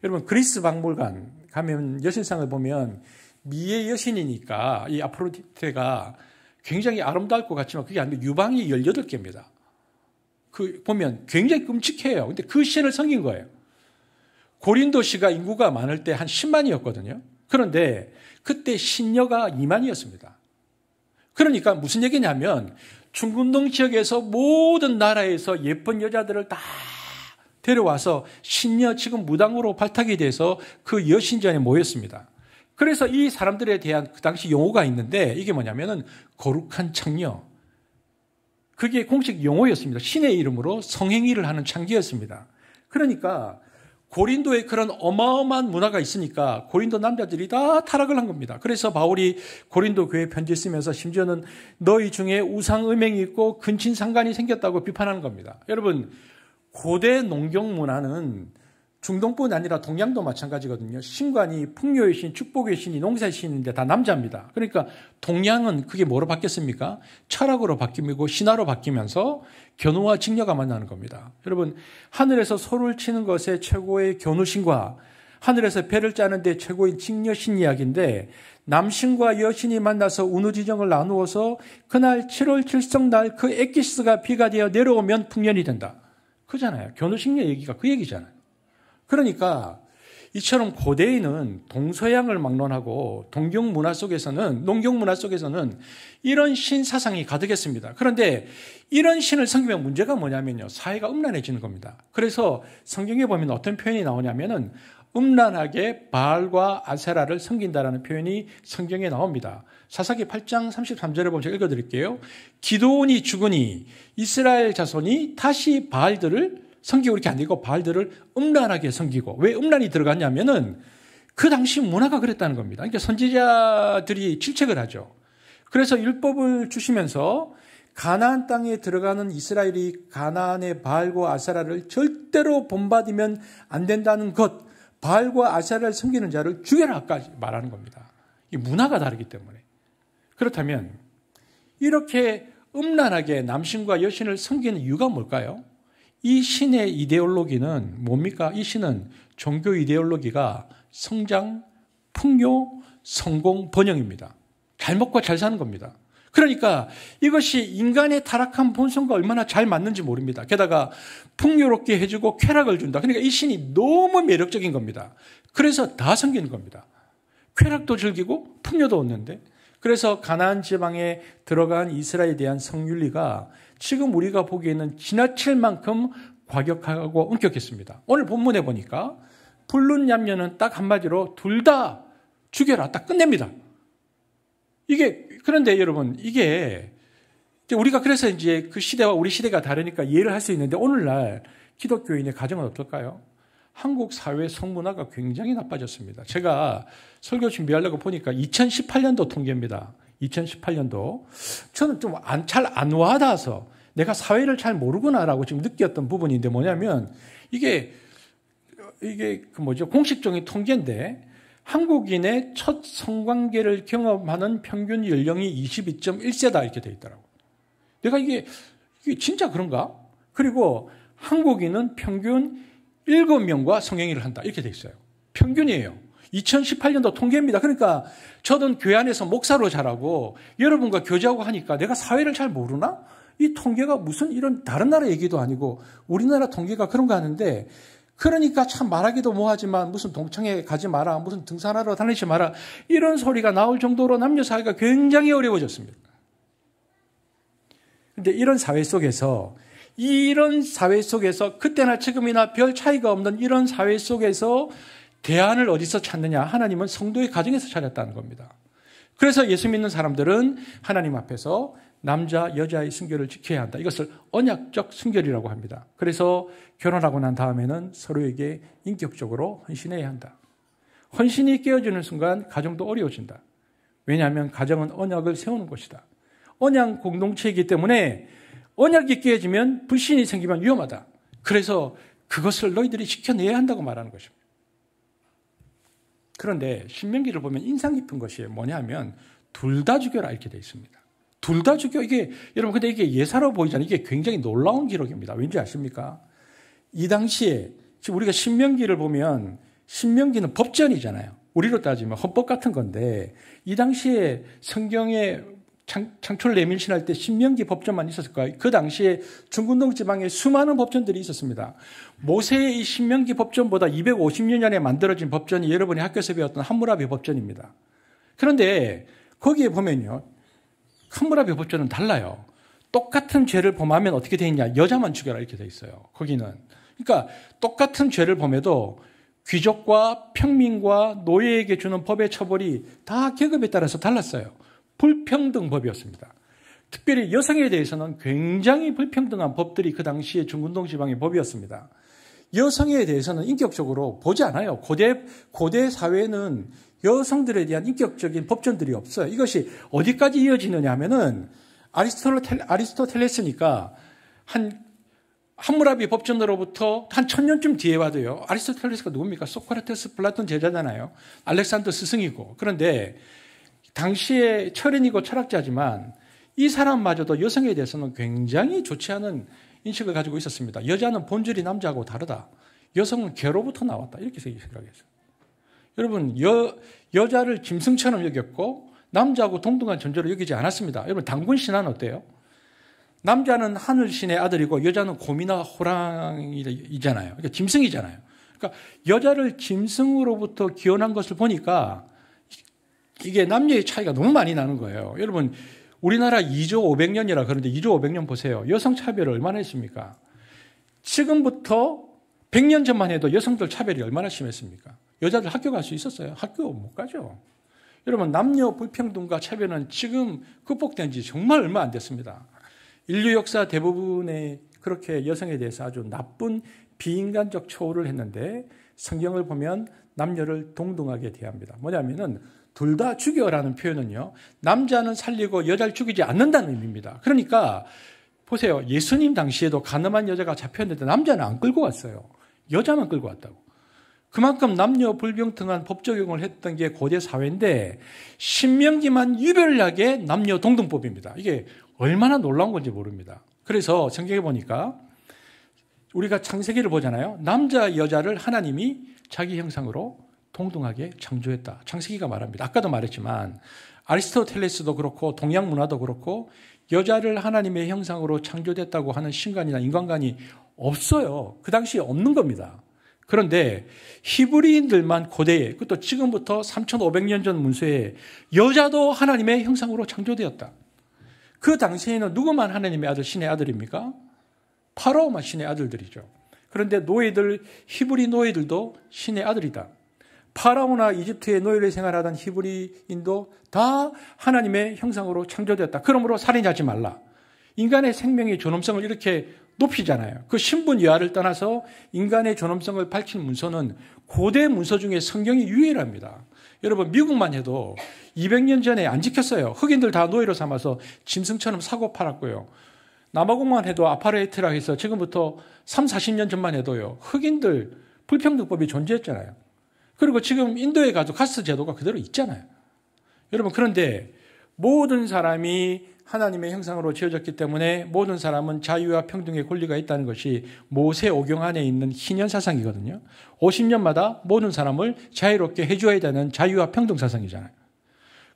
여러분, 그리스 박물관 가면 여신상을 보면 미의 여신이니까 이 아프로디테가 굉장히 아름다울 것 같지만 그게 아니고 유방이 18개입니다. 보면 굉장히 끔찍해요. 근데 그 신을 섬긴 거예요. 고린도시가 인구가 많을 때 한 10만이었거든요. 그런데 그때 신녀가 2만이었습니다. 그러니까 무슨 얘기냐면 중근동 지역에서 모든 나라에서 예쁜 여자들을 다 데려와서 신녀 지금 무당으로 발탁이 돼서 그 여신전에 모였습니다. 그래서 이 사람들에 대한 그 당시 용어가 있는데 이게 뭐냐면은 거룩한 창녀. 그게 공식 용어였습니다. 신의 이름으로 성행위를 하는 창기였습니다. 그러니까 고린도에 그런 어마어마한 문화가 있으니까 고린도 남자들이 다 타락을 한 겁니다. 그래서 바울이 고린도 교회에 편지 쓰면서 심지어는 너희 중에 우상음행이 있고 근친상간이 생겼다고 비판하는 겁니다. 여러분, 고대 농경 문화는 중동뿐 아니라 동양도 마찬가지거든요. 신관이 풍요의 신, 축복의 신이 농사의 신인데 다 남자입니다. 그러니까 동양은 그게 뭐로 바뀌었습니까? 철학으로 바뀌고 신화로 바뀌면서 견우와 직녀가 만나는 겁니다. 여러분, 하늘에서 소를 치는 것에 최고의 견우신과 하늘에서 배를 짜는데 최고의 직녀신 이야기인데 남신과 여신이 만나서 운우지정을 나누어서 그날 7월 7성날 그 엑기스가 비가 되어 내려오면 풍년이 된다. 그잖아요. 견우식녀 얘기가 그 얘기잖아요. 그러니까 이처럼 고대에는 동서양을 막론하고 농경 문화 속에서는 이런 신 사상이 가득했습니다. 그런데 이런 신을 섬기면 문제가 뭐냐면요. 사회가 음란해지는 겁니다. 그래서 성경에 보면 어떤 표현이 나오냐면은 음란하게 바알과 아세라를 섬긴다라는 표현이 성경에 나옵니다. 사사기 8장 33절에 보면 제가 읽어드릴게요. 기드온이 죽으니 이스라엘 자손이 다시 바알들을 섬기고 이렇게 안 되고 바알들을 음란하게 섬기고, 왜 음란이 들어갔냐면은 그 당시 문화가 그랬다는 겁니다. 그러니까 선지자들이 질책을 하죠. 그래서 율법을 주시면서 가나안 땅에 들어가는 이스라엘이 가나안의 바알과 아세라를 절대로 본받으면 안 된다는 것, 바알과 아세라를 섬기는 자를 죽여라까지 말하는 겁니다. 이 문화가 다르기 때문에. 그렇다면 이렇게 음란하게 남신과 여신을 섬기는 이유가 뭘까요? 이 신의 이데올로기는 뭡니까? 이 신은 종교 이데올로기가 성장, 풍요, 성공, 번영입니다. 잘 먹고 잘 사는 겁니다. 그러니까 이것이 인간의 타락한 본성과 얼마나 잘 맞는지 모릅니다. 게다가 풍요롭게 해주고 쾌락을 준다. 그러니까 이 신이 너무 매력적인 겁니다. 그래서 다 섬기는 겁니다. 쾌락도 즐기고 풍요도 얻는데, 그래서 가나안 지방에 들어간 이스라엘에 대한 성윤리가 지금 우리가 보기에는 지나칠 만큼 과격하고 엄격했습니다. 오늘 본문에 보니까 불륜 남녀는 딱 한마디로 둘 다 죽여라 딱 끝냅니다. 그런데 여러분, 이게 우리가 그래서 이제 그 시대와 우리 시대가 다르니까 이해를 할 수 있는데, 오늘날 기독교인의 가정은 어떨까요? 한국 사회 성문화가 굉장히 나빠졌습니다. 제가 설교 준비하려고 보니까 2018년도 통계입니다. 2018년도. 저는 좀 잘 안 와닿아서 내가 사회를 잘 모르구나라고 지금 느꼈던 부분인데, 뭐냐면 이게 공식적인 통계인데, 한국인의 첫 성관계를 경험하는 평균 연령이 22.1세다 이렇게 돼 있더라고. 내가 이게 진짜 그런가? 그리고 한국인은 평균 7명과 성행위를 한다 이렇게 돼 있어요. 평균이에요. 2018년도 통계입니다. 그러니까 저는 교회 안에서 목사로 자라고 여러분과 교제하고 하니까 내가 사회를 잘 모르나? 이 통계가 무슨 이런 다른 나라 얘기도 아니고 우리나라 통계가 그런가 하는데, 그러니까 참 말하기도 뭐하지만 무슨 동창회 가지 마라, 무슨 등산하러 다니지 마라, 이런 소리가 나올 정도로 남녀 사회가 굉장히 어려워졌습니다. 그런데 이런 사회 속에서 그때나 지금이나 별 차이가 없는 이런 사회 속에서 대안을 어디서 찾느냐? 하나님은 성도의 가정에서 찾았다는 겁니다. 그래서 예수 믿는 사람들은 하나님 앞에서 남자, 여자의 순결을 지켜야 한다. 이것을 언약적 순결이라고 합니다. 그래서 결혼하고 난 다음에는 서로에게 인격적으로 헌신해야 한다. 헌신이 깨어지는 순간 가정도 어려워진다. 왜냐하면 가정은 언약을 세우는 것이다. 언약 공동체이기 때문에 언약이 깨어지면 불신이 생기면 위험하다. 그래서 그것을 너희들이 지켜내야 한다고 말하는 것입니다. 그런데 신명기를 보면 인상 깊은 것이 뭐냐면 둘 다 죽여라 이렇게 되어 있습니다. 둘 다 죽여. 여러분, 근데 이게 예사로 보이잖아요. 이게 굉장히 놀라운 기록입니다. 왠지 아십니까? 이 당시에, 지금 우리가 신명기를 보면, 신명기는 법전이잖아요. 우리로 따지면 헌법 같은 건데, 이 당시에 성경에 창출 내밀신할 때 신명기 법전만 있었을까요? 그 당시에 중근동 지방에 수많은 법전들이 있었습니다. 모세의 이 신명기 법전보다 250년 전에 만들어진 법전이 여러분이 학교에서 배웠던 함무라비 법전입니다. 그런데 거기에 보면요, 함무라비 법전은 달라요. 똑같은 죄를 범하면 어떻게 되어 있냐? 여자만 죽여라 이렇게 되어 있어요. 거기는. 그러니까 똑같은 죄를 범해도 귀족과 평민과 노예에게 주는 법의 처벌이 다 계급에 따라서 달랐어요. 불평등법이었습니다. 특별히 여성에 대해서는 굉장히 불평등한 법들이 그 당시에 중근동 지방의 법이었습니다. 여성에 대해서는 인격적으로 보지 않아요. 고대 사회는 여성들에 대한 인격적인 법전들이 없어요. 이것이 어디까지 이어지느냐 하면은 아리스토텔레스니까 함무라비 법전으로부터 한 1000년쯤 뒤에 와도요. 아리스토텔레스가 누굽니까? 소크라테스, 플라톤 제자잖아요. 알렉산더 스승이고. 그런데 당시에 철인이고 철학자지만 이 사람마저도 여성에 대해서는 굉장히 좋지 않은 인식을 가지고 있었습니다. 여자는 본질이 남자하고 다르다. 여성은 개로부터 나왔다. 이렇게 생각했어요. 여러분, 여자를 짐승처럼 여겼고 남자하고 동등한 존재로 여기지 않았습니다. 여러분, 당군 신화는 어때요? 남자는 하늘신의 아들이고 여자는 곰이나 호랑이잖아요. 그러니까 짐승이잖아요. 그러니까 여자를 짐승으로부터 기원한 것을 보니까 이게 남녀의 차이가 너무 많이 나는 거예요. 여러분, 우리나라 2조 500년이라 그러는데 2조 500년 보세요. 여성 차별을 얼마나 했습니까? 지금부터 100년 전만 해도 여성들 차별이 얼마나 심했습니까? 여자들 학교 갈 수 있었어요? 학교 못 가죠. 여러분, 남녀 불평등과 차별은 지금 극복된 지 정말 얼마 안 됐습니다. 인류 역사 대부분의 그렇게 여성에 대해서 아주 나쁜 비인간적 처우를 했는데 성경을 보면 남녀를 동등하게 대합니다. 뭐냐면은 둘 다 죽여라는 표현은요. 남자는 살리고 여자를 죽이지 않는다는 의미입니다. 그러니까 보세요. 예수님 당시에도 가늠한 여자가 잡혔는데 남자는 안 끌고 왔어요. 여자만 끌고 왔다고. 그만큼 남녀 불평등한 법 적용을 했던 게 고대 사회인데 신명기만 유별나게 남녀 동등법입니다. 이게 얼마나 놀라운 건지 모릅니다. 그래서 성경에 보니까 우리가 창세기를 보잖아요. 남자 여자를 하나님이 자기 형상으로 동등하게 창조했다. 창세기가 말합니다. 아까도 말했지만 아리스토텔레스도 그렇고 동양 문화도 그렇고 여자를 하나님의 형상으로 창조됐다고 하는 신간이나 인간관이 없어요. 그 당시에 없는 겁니다. 그런데 히브리인들만 고대에, 그것도 지금부터 3500년 전 문서에 여자도 하나님의 형상으로 창조되었다. 그 당시에는 누구만 하나님의 아들, 신의 아들입니까? 파라오만 신의 아들들이죠. 그런데 노예들, 히브리 노예들도 신의 아들이다. 파라오나 이집트의 노예를 생활하던 히브리인도 다 하나님의 형상으로 창조되었다. 그러므로 살인하지 말라. 인간의 생명의 존엄성을 이렇게 높이잖아요. 그 신분 여하를 떠나서 인간의 존엄성을 밝힌 문서는 고대 문서 중에 성경이 유일합니다. 여러분, 미국만 해도 200년 전에 안 지켰어요. 흑인들 다 노예로 삼아서 짐승처럼 사고 팔았고요. 남아공만 해도 아파르헤이트라 해서 지금부터 3, 40년 전만 해도요. 흑인들 불평등법이 존재했잖아요. 그리고 지금 인도에 가도 카스트 제도가 그대로 있잖아요. 여러분, 그런데 모든 사람이 하나님의 형상으로 지어졌기 때문에 모든 사람은 자유와 평등의 권리가 있다는 것이 모세 오경 안에 있는 희년 사상이거든요. 50년마다 모든 사람을 자유롭게 해줘야 되는 자유와 평등 사상이잖아요.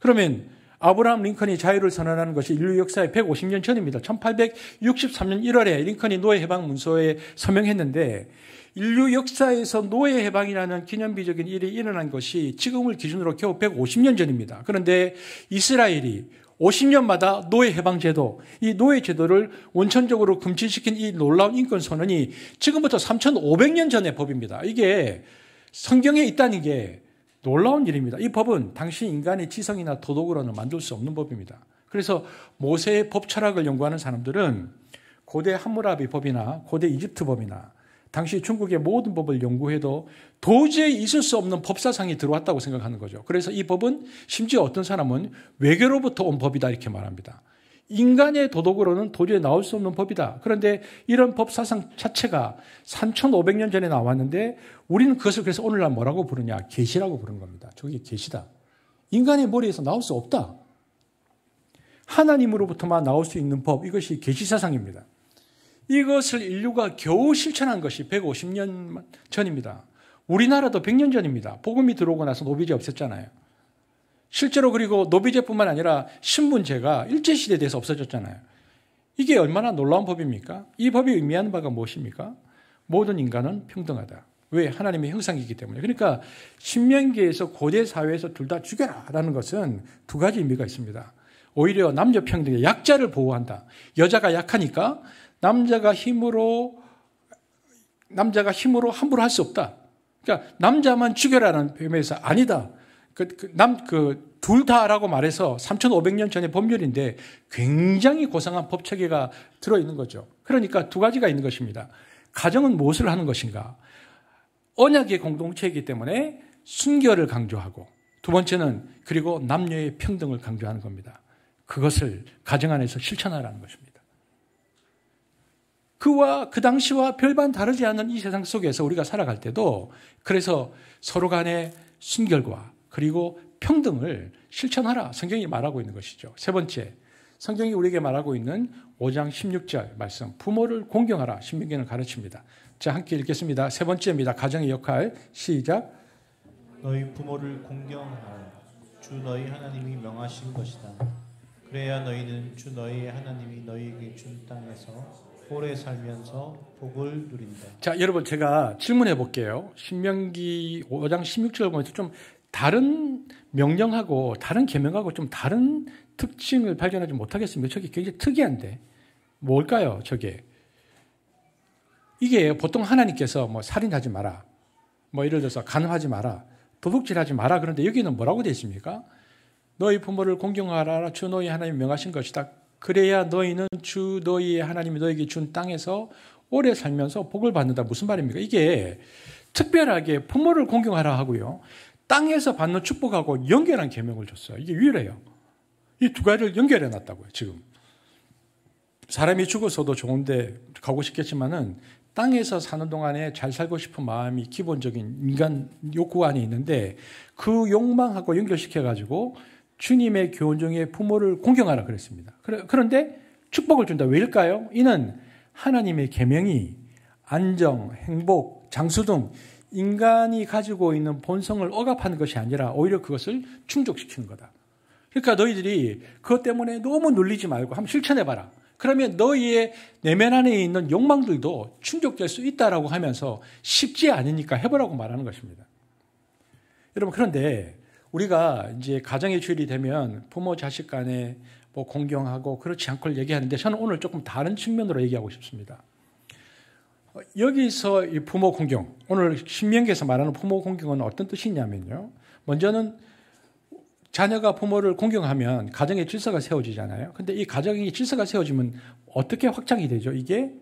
그러면 아브라함 링컨이 자유를 선언하는 것이 인류 역사의 150년 전입니다. 1863년 1월에 링컨이 노예 해방 문서에 서명했는데 인류 역사에서 노예 해방이라는 기념비적인 일이 일어난 것이 지금을 기준으로 겨우 150년 전입니다. 그런데 이스라엘이 50년마다 노예 해방 제도, 이 노예 제도를 원천적으로 금지시킨 이 놀라운 인권 선언이 지금부터 3500년 전의 법입니다. 이게 성경에 있다는 게 놀라운 일입니다. 이 법은 당시 인간의 지성이나 도덕으로는 만들 수 없는 법입니다. 그래서 모세의 법 철학을 연구하는 사람들은 고대 함무라비 법이나 고대 이집트 법이나 당시 중국의 모든 법을 연구해도 도저히 있을 수 없는 법사상이 들어왔다고 생각하는 거죠. 그래서 이 법은 심지어 어떤 사람은 외계로부터 온 법이다 이렇게 말합니다. 인간의 도덕으로는 도저히 나올 수 없는 법이다. 그런데 이런 법사상 자체가 3500년 전에 나왔는데 우리는 그것을 그래서 오늘날 뭐라고 부르냐? 계시라고 부르는 겁니다. 저게 계시다. 인간의 머리에서 나올 수 없다. 하나님으로부터만 나올 수 있는 법, 이것이 계시사상입니다. 이것을 인류가 겨우 실천한 것이 150년 전입니다. 우리나라도 100년 전입니다. 복음이 들어오고 나서 노비제 없앴잖아요. 실제로 그리고 노비제뿐만 아니라 신분제가 일제시대에 대해서 없어졌잖아요. 이게 얼마나 놀라운 법입니까? 이 법이 의미하는 바가 무엇입니까? 모든 인간은 평등하다. 왜? 하나님의 형상이기 때문에. 그러니까 신명기에서 고대 사회에서 둘 다 죽여라라는 것은 두 가지 의미가 있습니다. 오히려 남녀 평등의 약자를 보호한다. 여자가 약하니까 남자가 힘으로 남자가 힘으로 함부로 할 수 없다. 그러니까 남자만 죽여라는 의미에서 아니다. 둘 다라고 말해서 3,500년 전의 법률인데 굉장히 고상한 법 체계가 들어있는 거죠. 그러니까 두 가지가 있는 것입니다. 가정은 무엇을 하는 것인가? 언약의 공동체이기 때문에 순결을 강조하고, 두 번째는 그리고 남녀의 평등을 강조하는 겁니다. 그것을 가정 안에서 실천하라는 것입니다. 그 당시와 별반 다르지 않은 이 세상 속에서 우리가 살아갈 때도 그래서 서로 간의 순결과 그리고 평등을 실천하라, 성경이 말하고 있는 것이죠. 세 번째, 성경이 우리에게 말하고 있는 5장 16절 말씀, 부모를 공경하라, 신명기는 가르칩니다. 자, 함께 읽겠습니다. 세 번째입니다. 가정의 역할, 시작. 너희 부모를 공경하라. 주 너희 하나님이 명하신 것이다. 그래야 너희는 주 너희의 하나님이 너희에게 준 땅에서 오래 살면서 복을 누린다. 자, 여러분, 제가 질문해 볼게요. 신명기 5장 16절 보면서 좀 다른 명령하고 다른 계명하고 좀 다른 특징을 발견하지 못하겠습니다. 저게 굉장히 특이한데 뭘까요? 저게 이게 보통 하나님께서 뭐 살인하지 마라, 뭐 예를 들어서 간음하지 마라, 도둑질하지 마라, 그런데 여기는 뭐라고 되어 있습니까? 너희 부모를 공경하라. 주 너희 하나님이 명하신 것이다. 그래야 너희는 주 너희의 하나님이 너희에게 준 땅에서 오래 살면서 복을 받는다. 무슨 말입니까? 이게 특별하게 부모를 공경하라 하고요, 땅에서 받는 축복하고 연결한 계명을 줬어요. 이게 유일해요. 이 두 가지를 연결해 놨다고요. 지금 사람이 죽어서도 좋은데 가고 싶겠지만은 땅에서 사는 동안에 잘 살고 싶은 마음이 기본적인 인간 욕구 안에 있는데 그 욕망하고 연결시켜가지고 주님의 교훈 중에 부모를 공경하라 그랬습니다. 그런데 축복을 준다. 왜일까요? 이는 하나님의 계명이 안정, 행복, 장수 등 인간이 가지고 있는 본성을 억압하는 것이 아니라 오히려 그것을 충족시키는 거다. 그러니까 너희들이 그것 때문에 너무 눌리지 말고 한번 실천해봐라. 그러면 너희의 내면 안에 있는 욕망들도 충족될 수 있다라고 하면서 쉽지 않으니까 해보라고 말하는 것입니다. 여러분, 그런데 우리가 이제 가정의 주일이 되면 부모 자식 간에 뭐 공경하고 그렇지 않고 얘기하는데 저는 오늘 조금 다른 측면으로 얘기하고 싶습니다. 여기서 이 부모 공경, 오늘 신명기에서 말하는 부모 공경은 어떤 뜻이냐면요, 먼저는 자녀가 부모를 공경하면 가정의 질서가 세워지잖아요. 근데 이 가정의 질서가 세워지면 어떻게 확장이 되죠? 이게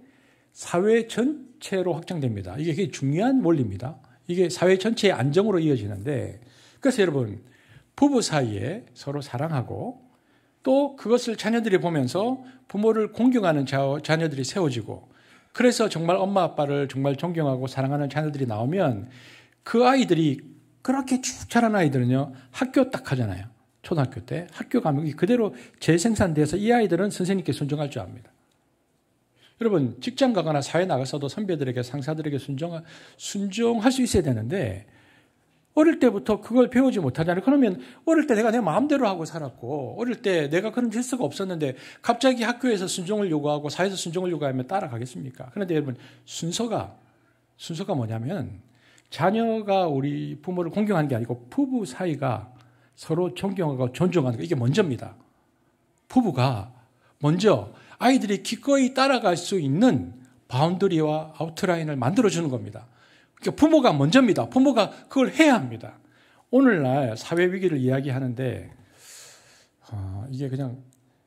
사회 전체로 확장됩니다. 이게 굉장히 중요한 원리입니다. 이게 사회 전체의 안정으로 이어지는데, 그래서 여러분, 부부 사이에 서로 사랑하고 또 그것을 자녀들이 보면서 부모를 공경하는 자녀들이 세워지고, 그래서 정말 엄마 아빠를 정말 존경하고 사랑하는 자녀들이 나오면 그 아이들이, 그렇게 쭉 자란 아이들은요, 학교 딱 하잖아요. 초등학교 때 학교 가면 그대로 재생산돼서 이 아이들은 선생님께 순종할 줄 압니다. 여러분, 직장 가거나 사회 나가서도 선배들에게, 상사들에게 순종할 수 있어야 되는데 어릴 때부터 그걸 배우지 못하잖아요. 그러면 어릴 때 내가 내 마음대로 하고 살았고, 어릴 때 내가 그런 질서가 없었는데 갑자기 학교에서 순종을 요구하고 사회에서 순종을 요구하면 따라가겠습니까? 그런데 여러분, 순서가 뭐냐면 자녀가 우리 부모를 공경하는 게 아니고 부부 사이가 서로 존경하고 존중하는 거, 이게 먼저입니다. 부부가 먼저 아이들이 기꺼이 따라갈 수 있는 바운더리와 아웃라인을 만들어주는 겁니다. 그러니까 부모가 먼저입니다. 부모가 그걸 해야 합니다. 오늘날 사회 위기를 이야기하는데 이게 그냥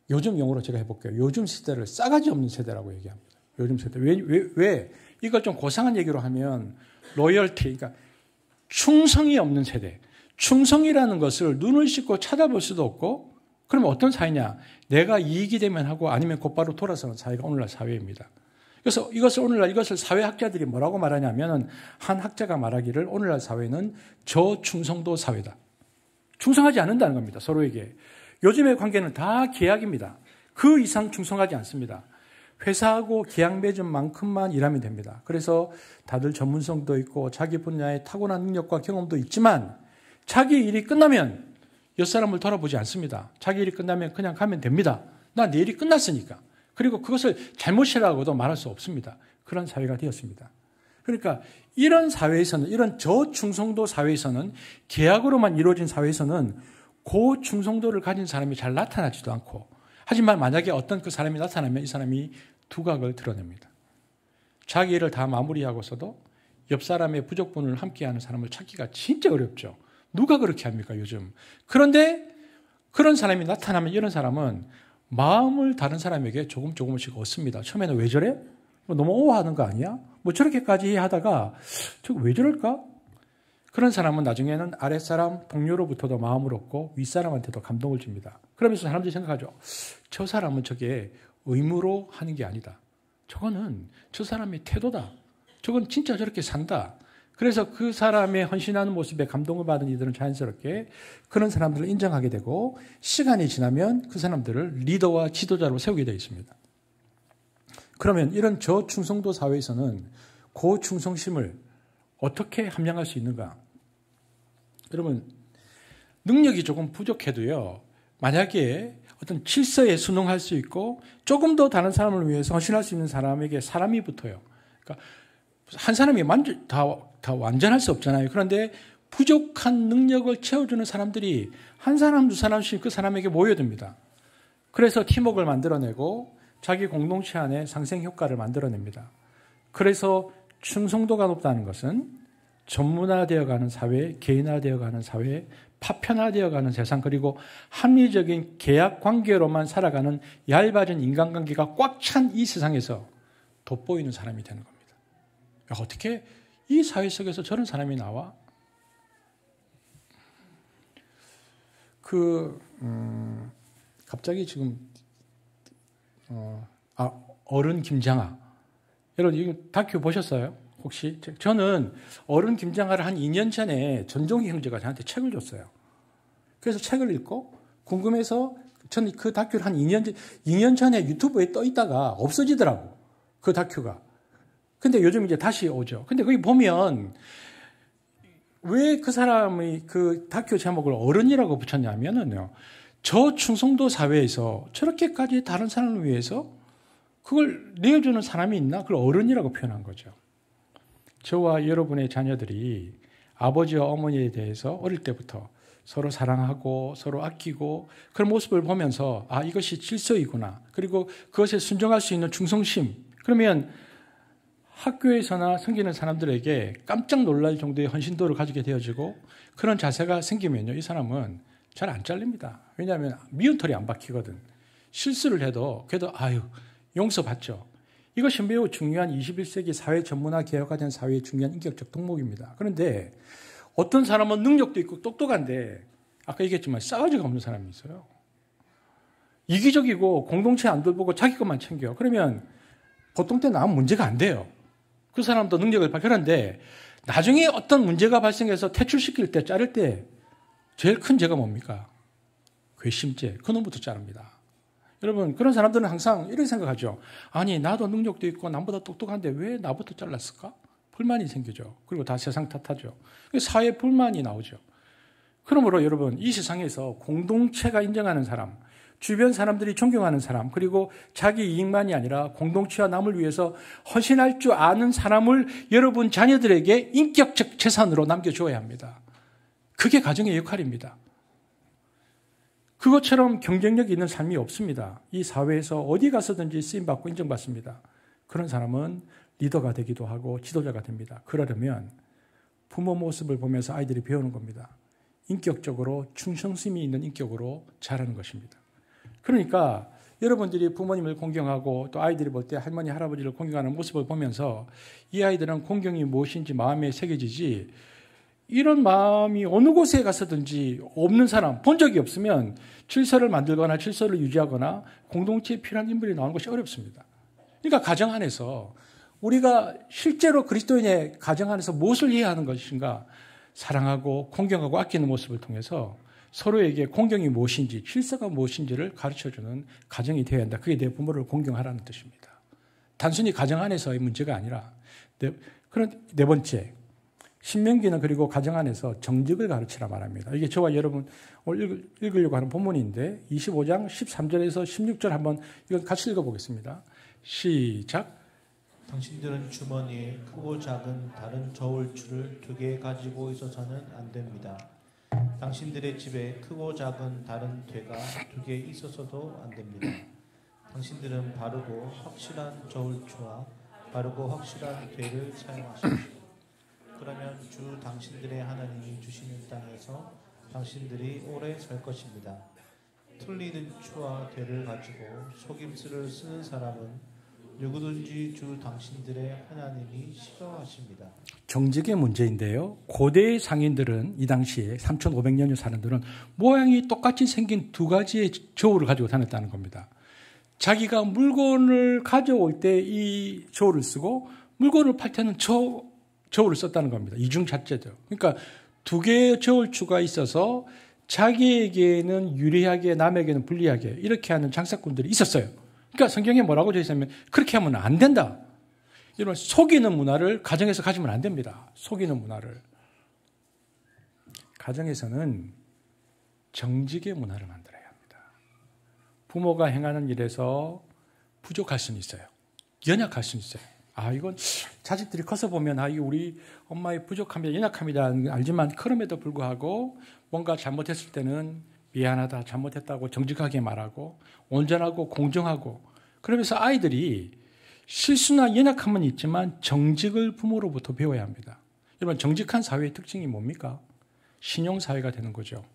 요즘 용어로 제가 해볼게요. 요즘 세대를 싸가지 없는 세대라고 얘기합니다. 요즘 세대. 왜? 이걸 좀 고상한 얘기로 하면 로열티, 그러니까 충성이 없는 세대. 충성이라는 것을 눈을 씻고 찾아볼 수도 없고, 그러면 어떤 사회냐? 내가 이익이 되면 하고 아니면 곧바로 돌아서는 사회가 오늘날 사회입니다. 그래서 이것을 사회학자들이 뭐라고 말하냐면, 한 학자가 말하기를 오늘날 사회는 저충성도 사회다. 충성하지 않는다는 겁니다. 서로에게. 요즘의 관계는 다 계약입니다. 그 이상 충성하지 않습니다. 회사하고 계약 맺은 만큼만 일하면 됩니다. 그래서 다들 전문성도 있고 자기 분야에 타고난 능력과 경험도 있지만 자기 일이 끝나면 옆사람을 돌아보지 않습니다. 자기 일이 끝나면 그냥 가면 됩니다. 나 내 일이 끝났으니까. 그리고 그것을 잘못이라고도 말할 수 없습니다. 그런 사회가 되었습니다. 그러니까 이런 사회에서는, 이런 저충성도 사회에서는, 계약으로만 이루어진 사회에서는 고충성도를 가진 사람이 잘 나타나지도 않고, 하지만 만약에 어떤 그 사람이 나타나면 이 사람이 두각을 드러냅니다. 자기 일을 다 마무리하고서도 옆 사람의 부족분을 함께하는 사람을 찾기가 진짜 어렵죠. 누가 그렇게 합니까, 요즘? 그런데 그런 사람이 나타나면 이런 사람은 마음을 다른 사람에게 조금씩 얻습니다. 처음에는 왜 저래? 뭐 너무 오버하는 거 아니야? 뭐 저렇게까지 하다가 저 왜 저럴까? 그런 사람은 나중에는 아랫사람, 동료로부터도 마음을 얻고 윗사람한테도 감동을 줍니다. 그러면서 사람들이 생각하죠. 저 사람은 저게 의무로 하는 게 아니다. 저거는 저 사람의 태도다. 저건 진짜 저렇게 산다. 그래서 그 사람의 헌신하는 모습에 감동을 받은 이들은 자연스럽게 그런 사람들을 인정하게 되고 시간이 지나면 그 사람들을 리더와 지도자로 세우게 되어 있습니다. 그러면 이런 저충성도 사회에서는 고충성심을 어떻게 함양할 수 있는가? 여러분, 능력이 조금 부족해도요, 만약에 어떤 질서에 순응할 수 있고 조금 더 다른 사람을 위해서 헌신할 수 있는 사람에게 사람이 붙어요. 그러니까 한 사람이 다 완전할 수 없잖아요. 그런데 부족한 능력을 채워주는 사람들이 한 사람, 두 사람씩 그 사람에게 모여듭니다. 그래서 팀워크를 만들어내고 자기 공동체 안에 상생 효과를 만들어냅니다. 그래서 충성도가 높다는 것은 전문화되어가는 사회, 개인화되어가는 사회, 파편화되어가는 세상, 그리고 합리적인 계약 관계로만 살아가는 얇아진 인간관계가 꽉 찬 이 세상에서 돋보이는 사람이 되는 겁니다. 어떻게 이 사회 속에서 저런 사람이 나와? 갑자기 지금 어른 김장하. 여러분 이거 다큐 보셨어요? 혹시? 저는 어른 김장하를 한 2년 전에 전종희 형제가 저한테 책을 줬어요. 그래서 책을 읽고 궁금해서 저는 그 다큐를 한 2년 전에 유튜브에 떠 있다가 없어지더라고. 그 다큐가. 근데 요즘 이제 다시 오죠. 근데 거기 보면 왜 그 사람의 그 다큐 제목을 어른이라고 붙였냐면은요. 저충성도 사회에서 저렇게까지 다른 사람을 위해서 그걸 내어주는 사람이 있나? 그걸 어른이라고 표현한 거죠. 저와 여러분의 자녀들이 아버지와 어머니에 대해서 어릴 때부터 서로 사랑하고 서로 아끼고 그런 모습을 보면서 이것이 질서이구나. 그리고 그것에 순종할 수 있는 충성심. 그러면 학교에서나 섬기는 사람들에게 깜짝 놀랄 정도의 헌신도를 가지게 되어지고 그런 자세가 생기면요. 이 사람은 잘 안 잘립니다. 왜냐하면 미운 털이 안 박히거든. 실수를 해도 그래도 용서받죠. 이것이 매우 중요한 21세기 사회 전문화 개혁화된 사회의 중요한 인격적 덕목입니다. 그런데 어떤 사람은 능력도 있고 똑똑한데 아까 얘기했지만 싸가지가 없는 사람이 있어요. 이기적이고 공동체 안 돌보고 자기 것만 챙겨요. 그러면 보통 때는 아무 문제가 안 돼요. 그 사람도 능력을 발견하는데 나중에 어떤 문제가 발생해서 퇴출시킬 때 자를 때 제일 큰 죄가 뭡니까? 괘씸죄. 그놈부터 자릅니다. 여러분 그런 사람들은 항상 이렇게 생각하죠. 아니 나도 능력도 있고 남보다 똑똑한데 왜 나부터 잘랐을까? 불만이 생기죠. 그리고 다 세상 탓하죠. 사회 불만이 나오죠. 그러므로 여러분 이 세상에서 공동체가 인정하는 사람, 주변 사람들이 존경하는 사람, 그리고 자기 이익만이 아니라 공동체와 남을 위해서 헌신할 줄 아는 사람을 여러분 자녀들에게 인격적 재산으로 남겨줘야 합니다. 그게 가정의 역할입니다. 그것처럼 경쟁력이 있는 삶이 없습니다. 이 사회에서 어디 가서든지 쓰임받고 인정받습니다. 그런 사람은 리더가 되기도 하고 지도자가 됩니다. 그러려면 부모 모습을 보면서 아이들이 배우는 겁니다. 인격적으로 충성심이 있는 인격으로 자라는 것입니다. 그러니까 여러분들이 부모님을 공경하고 또 아이들이 볼 때 할머니, 할아버지를 공경하는 모습을 보면서 이 아이들은 공경이 무엇인지 마음에 새겨지지 이런 마음이 어느 곳에 가서든지 없는 사람, 본 적이 없으면 질서를 만들거나 질서를 유지하거나 공동체에 필요한 인물이 나오는 것이 어렵습니다. 그러니까 가정 안에서 우리가 실제로 그리스도인의 가정 안에서 무엇을 해야 하는 것인가? 사랑하고 공경하고 아끼는 모습을 통해서 서로에게 공경이 무엇인지 질서가 무엇인지를 가르쳐주는 가정이 되어야 한다. 그게 내 부모를 공경하라는 뜻입니다. 단순히 가정 안에서의 문제가 아니라 그런 네 번째, 신명기는 그리고 가정 안에서 정직을 가르치라 말합니다. 이게 저와 여러분 오늘 읽으려고 하는 본문인데 25장 13절에서 16절 한번 이건 같이 읽어보겠습니다. 시작. 당신들은 주머니에 크고 작은 다른 저울추를 2개 가지고 있어서는 안 됩니다. 당신들의 집에 크고 작은 다른 되가 2개 있어서도 안 됩니다. 당신들은 바르고 확실한 저울추와 바르고 확실한 되를 사용하십시오. 그러면 주 당신들의 하나님이 주시는 땅에서 당신들이 오래 살 것입니다. 틀리는 추와 되를 가지고 속임수를 쓰는 사람은 누구든지 주 당신들의 하나님이 싫어하십니다. 정직의 문제인데요. 고대의 상인들은 이 당시에 3,500년을 사는 들은 모양이 똑같이 생긴 두 가지의 저울을 가지고 다녔다는 겁니다. 자기가 물건을 가져올 때 이 저울을 쓰고 물건을 팔 때는 저울을 썼다는 겁니다. 이중잣재죠. 그러니까 두 개의 저울추가 있어서 자기에게는 유리하게 남에게는 불리하게 이렇게 하는 장사꾼들이 있었어요. 그러니까 성경에 뭐라고 되어 있냐면 그렇게 하면 안 된다. 이런 속이는 문화를 가정에서 가지면 안 됩니다. 속이는 문화를. 가정에서는 정직의 문화를 만들어야 합니다. 부모가 행하는 일에서 부족할 수는 있어요. 연약할 수는 있어요. 이건 자식들이 커서 보면 이게 우리 엄마의 부족합니다, 연약합니다 알지만 그럼에도 불구하고 뭔가 잘못했을 때는 미안하다, 잘못했다고 정직하게 말하고 온전하고 공정하고 그러면서 아이들이 실수나 연약함은 있지만 정직을 부모로부터 배워야 합니다. 여러분 정직한 사회의 특징이 뭡니까? 신용사회가 되는 거죠.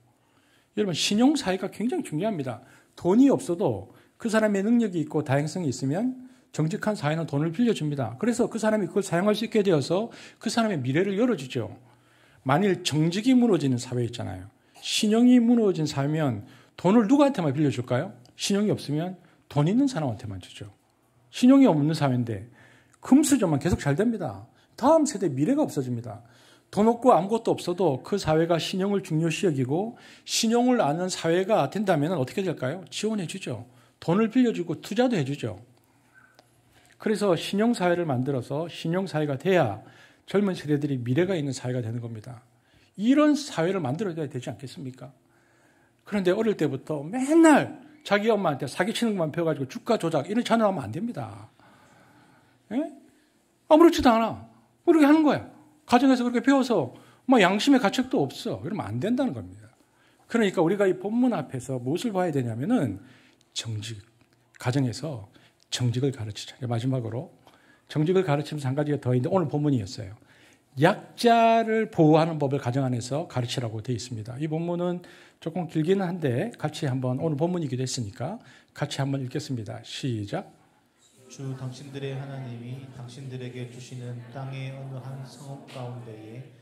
여러분 신용사회가 굉장히 중요합니다. 돈이 없어도 그 사람의 능력이 있고 다양성이 있으면 정직한 사회는 돈을 빌려줍니다. 그래서 그 사람이 그걸 사용할 수 있게 되어서 그 사람의 미래를 열어주죠. 만일 정직이 무너지는 사회 있잖아요. 신용이 무너진 사회면 돈을 누구한테만 빌려줄까요? 신용이 없으면 돈 있는 사람한테만 주죠. 신용이 없는 사회인데 금수저만 계속 잘 됩니다. 다음 세대 미래가 없어집니다. 돈 없고 아무것도 없어도 그 사회가 신용을 중요시 여기고 신용을 아는 사회가 된다면 어떻게 될까요? 지원해 주죠. 돈을 빌려주고 투자도 해주죠. 그래서 신용사회를 만들어서 신용사회가 돼야 젊은 세대들이 미래가 있는 사회가 되는 겁니다. 이런 사회를 만들어야 되지 않겠습니까? 그런데 어릴 때부터 맨날 자기 엄마한테 사기치는 것만 배워가지고 주가 조작 이런 자녀하면 안 됩니다. 예? 아무렇지도 않아. 그렇게 하는 거야. 가정에서 그렇게 배워서 양심의 가책도 없어. 그러면 안 된다는 겁니다. 그러니까 우리가 이 본문 앞에서 무엇을 봐야 되냐면은 정직, 가정에서 정직을 가르치자. 마지막으로 정직을 가르치면서 한 가지가 더 있는데 오늘 본문이었어요. 약자를 보호하는 법을 가정 안에서 가르치라고 되어 있습니다. 이 본문은 조금 길기는 한데 같이 한번 오늘 본문이기도 했으니까 같이 한번 읽겠습니다. 시작. 주 당신들의 하나님이 당신들에게 주시는 땅의 어느 한 성읍 가운데에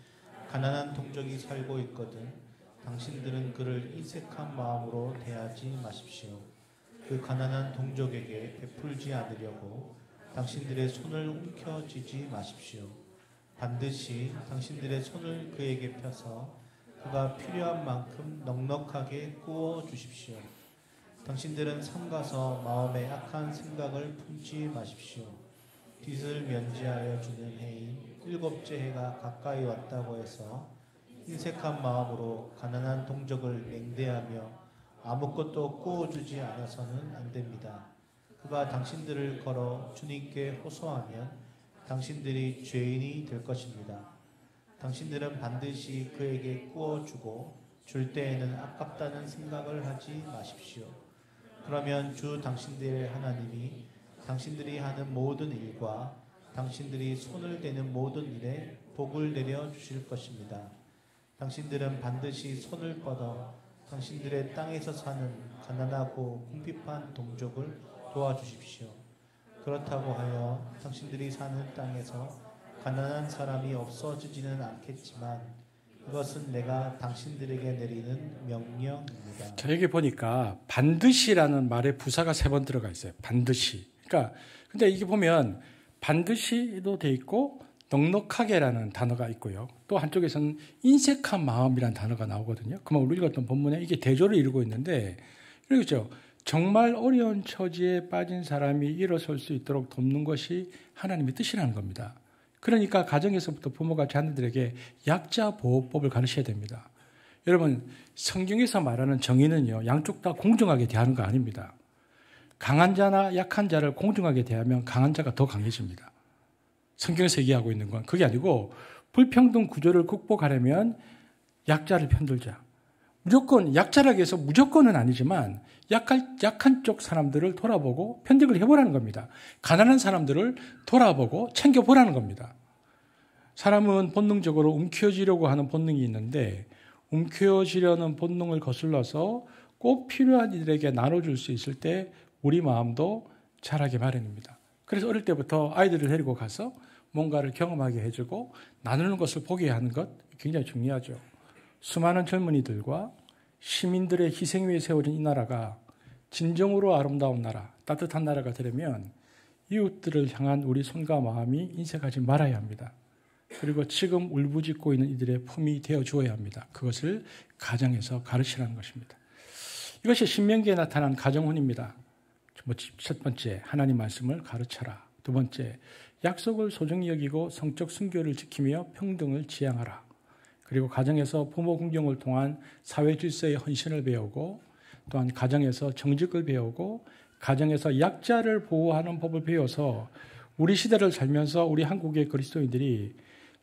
가난한 동족이 살고 있거든 당신들은 그를 인색한 마음으로 대하지 마십시오. 그 가난한 동족에게 베풀지 않으려고 당신들의 손을 움켜쥐지 마십시오. 반드시 당신들의 손을 그에게 펴서 그가 필요한 만큼 넉넉하게 구워 주십시오. 당신들은 삼가서 마음에 악한 생각을 품지 마십시오. 빚을 면제하여 주는 해인 7째 해가 가까이 왔다고 해서 인색한 마음으로 가난한 동족을 냉대하며 아무것도 구워주지 않아서는 안 됩니다. 그가 당신들을 걸어 주님께 호소하면 당신들이 죄인이 될 것입니다. 당신들은 반드시 그에게 구워주고 줄 때에는 아깝다는 생각을 하지 마십시오. 그러면 주 당신들의 하나님이 당신들이 하는 모든 일과 당신들이 손을 대는 모든 일에 복을 내려 주실 것입니다. 당신들은 반드시 손을 뻗어 당신들의 땅에서 사는 가난하고 궁핍한 동족을 도와주십시오. 그렇다고 하여 당신들이 사는 땅에서 가난한 사람이 없어지지는 않겠지만 이것은 내가 당신들에게 내리는 명령입니다. 자, 여기 보니까 반드시라는 말에 부사가 3번 들어가 있어요. 반드시. 그러니까 근데 이게 보면 반드시도 돼 있고 넉넉하게라는 단어가 있고요. 또 한쪽에서는 인색한 마음이라는 단어가 나오거든요. 그만 우리 읽었던 본문에 이게 대조를 이루고 있는데 그렇죠. 정말 어려운 처지에 빠진 사람이 일어설 수 있도록 돕는 것이 하나님의 뜻이라는 겁니다. 그러니까 가정에서부터 부모가 자녀들에게 약자 보호법을 가르쳐야 됩니다. 여러분 성경에서 말하는 정의는요. 양쪽 다 공정하게 대하는 거 아닙니다. 강한 자나 약한 자를 공정하게 대하면 강한 자가 더 강해집니다. 성경에서 얘기하고 있는 건 그게 아니고 불평등 구조를 극복하려면 약자를 편들자. 무조건 약자라고 해서 무조건은 아니지만 약한 쪽 사람들을 돌아보고 편득을 해보라는 겁니다. 가난한 사람들을 돌아보고 챙겨보라는 겁니다. 사람은 본능적으로 움켜쥐려고 하는 본능이 있는데 움켜쥐려는 본능을 거슬러서 꼭 필요한 이들에게 나눠줄 수 있을 때 우리 마음도 자라게 마련입니다. 그래서 어릴 때부터 아이들을 데리고 가서 뭔가를 경험하게 해주고 나누는 것을 보게 하는 것 굉장히 중요하죠. 수많은 젊은이들과 시민들의 희생 위에 세워진 이 나라가 진정으로 아름다운 나라, 따뜻한 나라가 되려면 이웃들을 향한 우리 손과 마음이 인색하지 말아야 합니다. 그리고 지금 울부짖고 있는 이들의 품이 되어 주어야 합니다. 그것을 가정에서 가르치라는 것입니다. 이것이 신명기에 나타난 가정훈입니다. 첫 번째, 하나님 말씀을 가르쳐라. 두 번째, 약속을 소중히 여기고 성적 순교를 지키며 평등을 지향하라. 그리고 가정에서 부모 공경을 통한 사회 질서의 헌신을 배우고 또한 가정에서 정직을 배우고 가정에서 약자를 보호하는 법을 배워서 우리 시대를 살면서 우리 한국의 그리스도인들이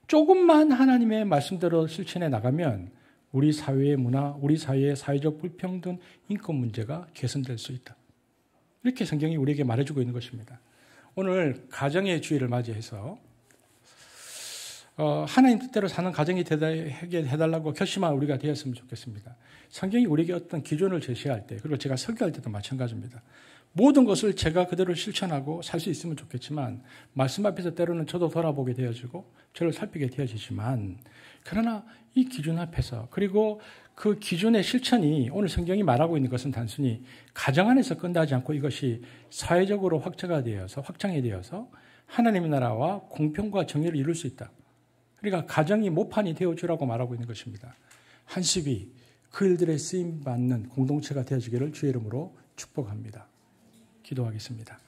조금만 하나님의 말씀대로 실천해 나가면 우리 사회의 문화, 우리 사회의 사회적 불평등, 인권 문제가 개선될 수 있다. 이렇게 성경이 우리에게 말해주고 있는 것입니다. 오늘 가정의 주일을 맞이해서 하나님 뜻대로 사는 가정이 되게 해달라고 결심한 우리가 되었으면 좋겠습니다. 성경이 우리에게 어떤 기준을 제시할 때, 그리고 제가 설교할 때도 마찬가지입니다. 모든 것을 제가 그대로 실천하고 살 수 있으면 좋겠지만 말씀 앞에서 때로는 저도 돌아보게 되어지고 저를 살피게 되어지지만 그러나 이 기준 앞에서 그리고 그 기준의 실천이 오늘 성경이 말하고 있는 것은 단순히 가정 안에서 끝나지 않고 이것이 사회적으로 확장이 되어서 하나님의 나라와 공평과 정의를 이룰 수 있다. 그러니까 가정이 모판이 되어주라고 말하고 있는 것입니다. 한십이 그 일들에 쓰임받는 공동체가 되어지기를 주의 이름으로 축복합니다. 기도하겠습니다.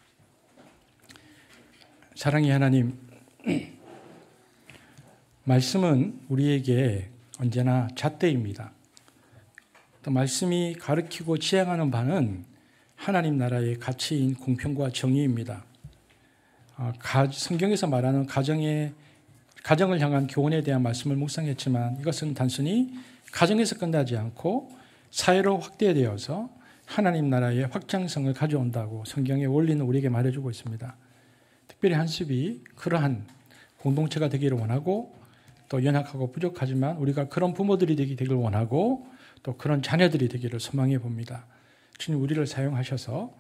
사랑의 하나님, 말씀은 우리에게 언제나 잣대입니다. 또 말씀이 가르치고 지향하는 바는 하나님 나라의 가치인 공평과 정의입니다. 성경에서 말하는 가정을 향한 교훈에 대한 말씀을 묵상했지만 이것은 단순히 가정에서 끝나지 않고 사회로 확대되어서 하나님 나라의 확장성을 가져온다고 성경의 원리는 우리에게 말해주고 있습니다. 특별히 한십이 그러한 공동체가 되기를 원하고 또 연약하고 부족하지만 우리가 그런 부모들이 되기를 원하고 또 그런 자녀들이 되기를 소망해 봅니다. 주님 우리를 사용하셔서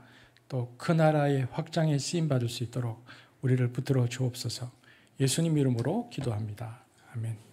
또 그 나라의 확장에 쓰임받을 수 있도록 우리를 붙들어 주옵소서. 예수님 이름으로 기도합니다. 아멘.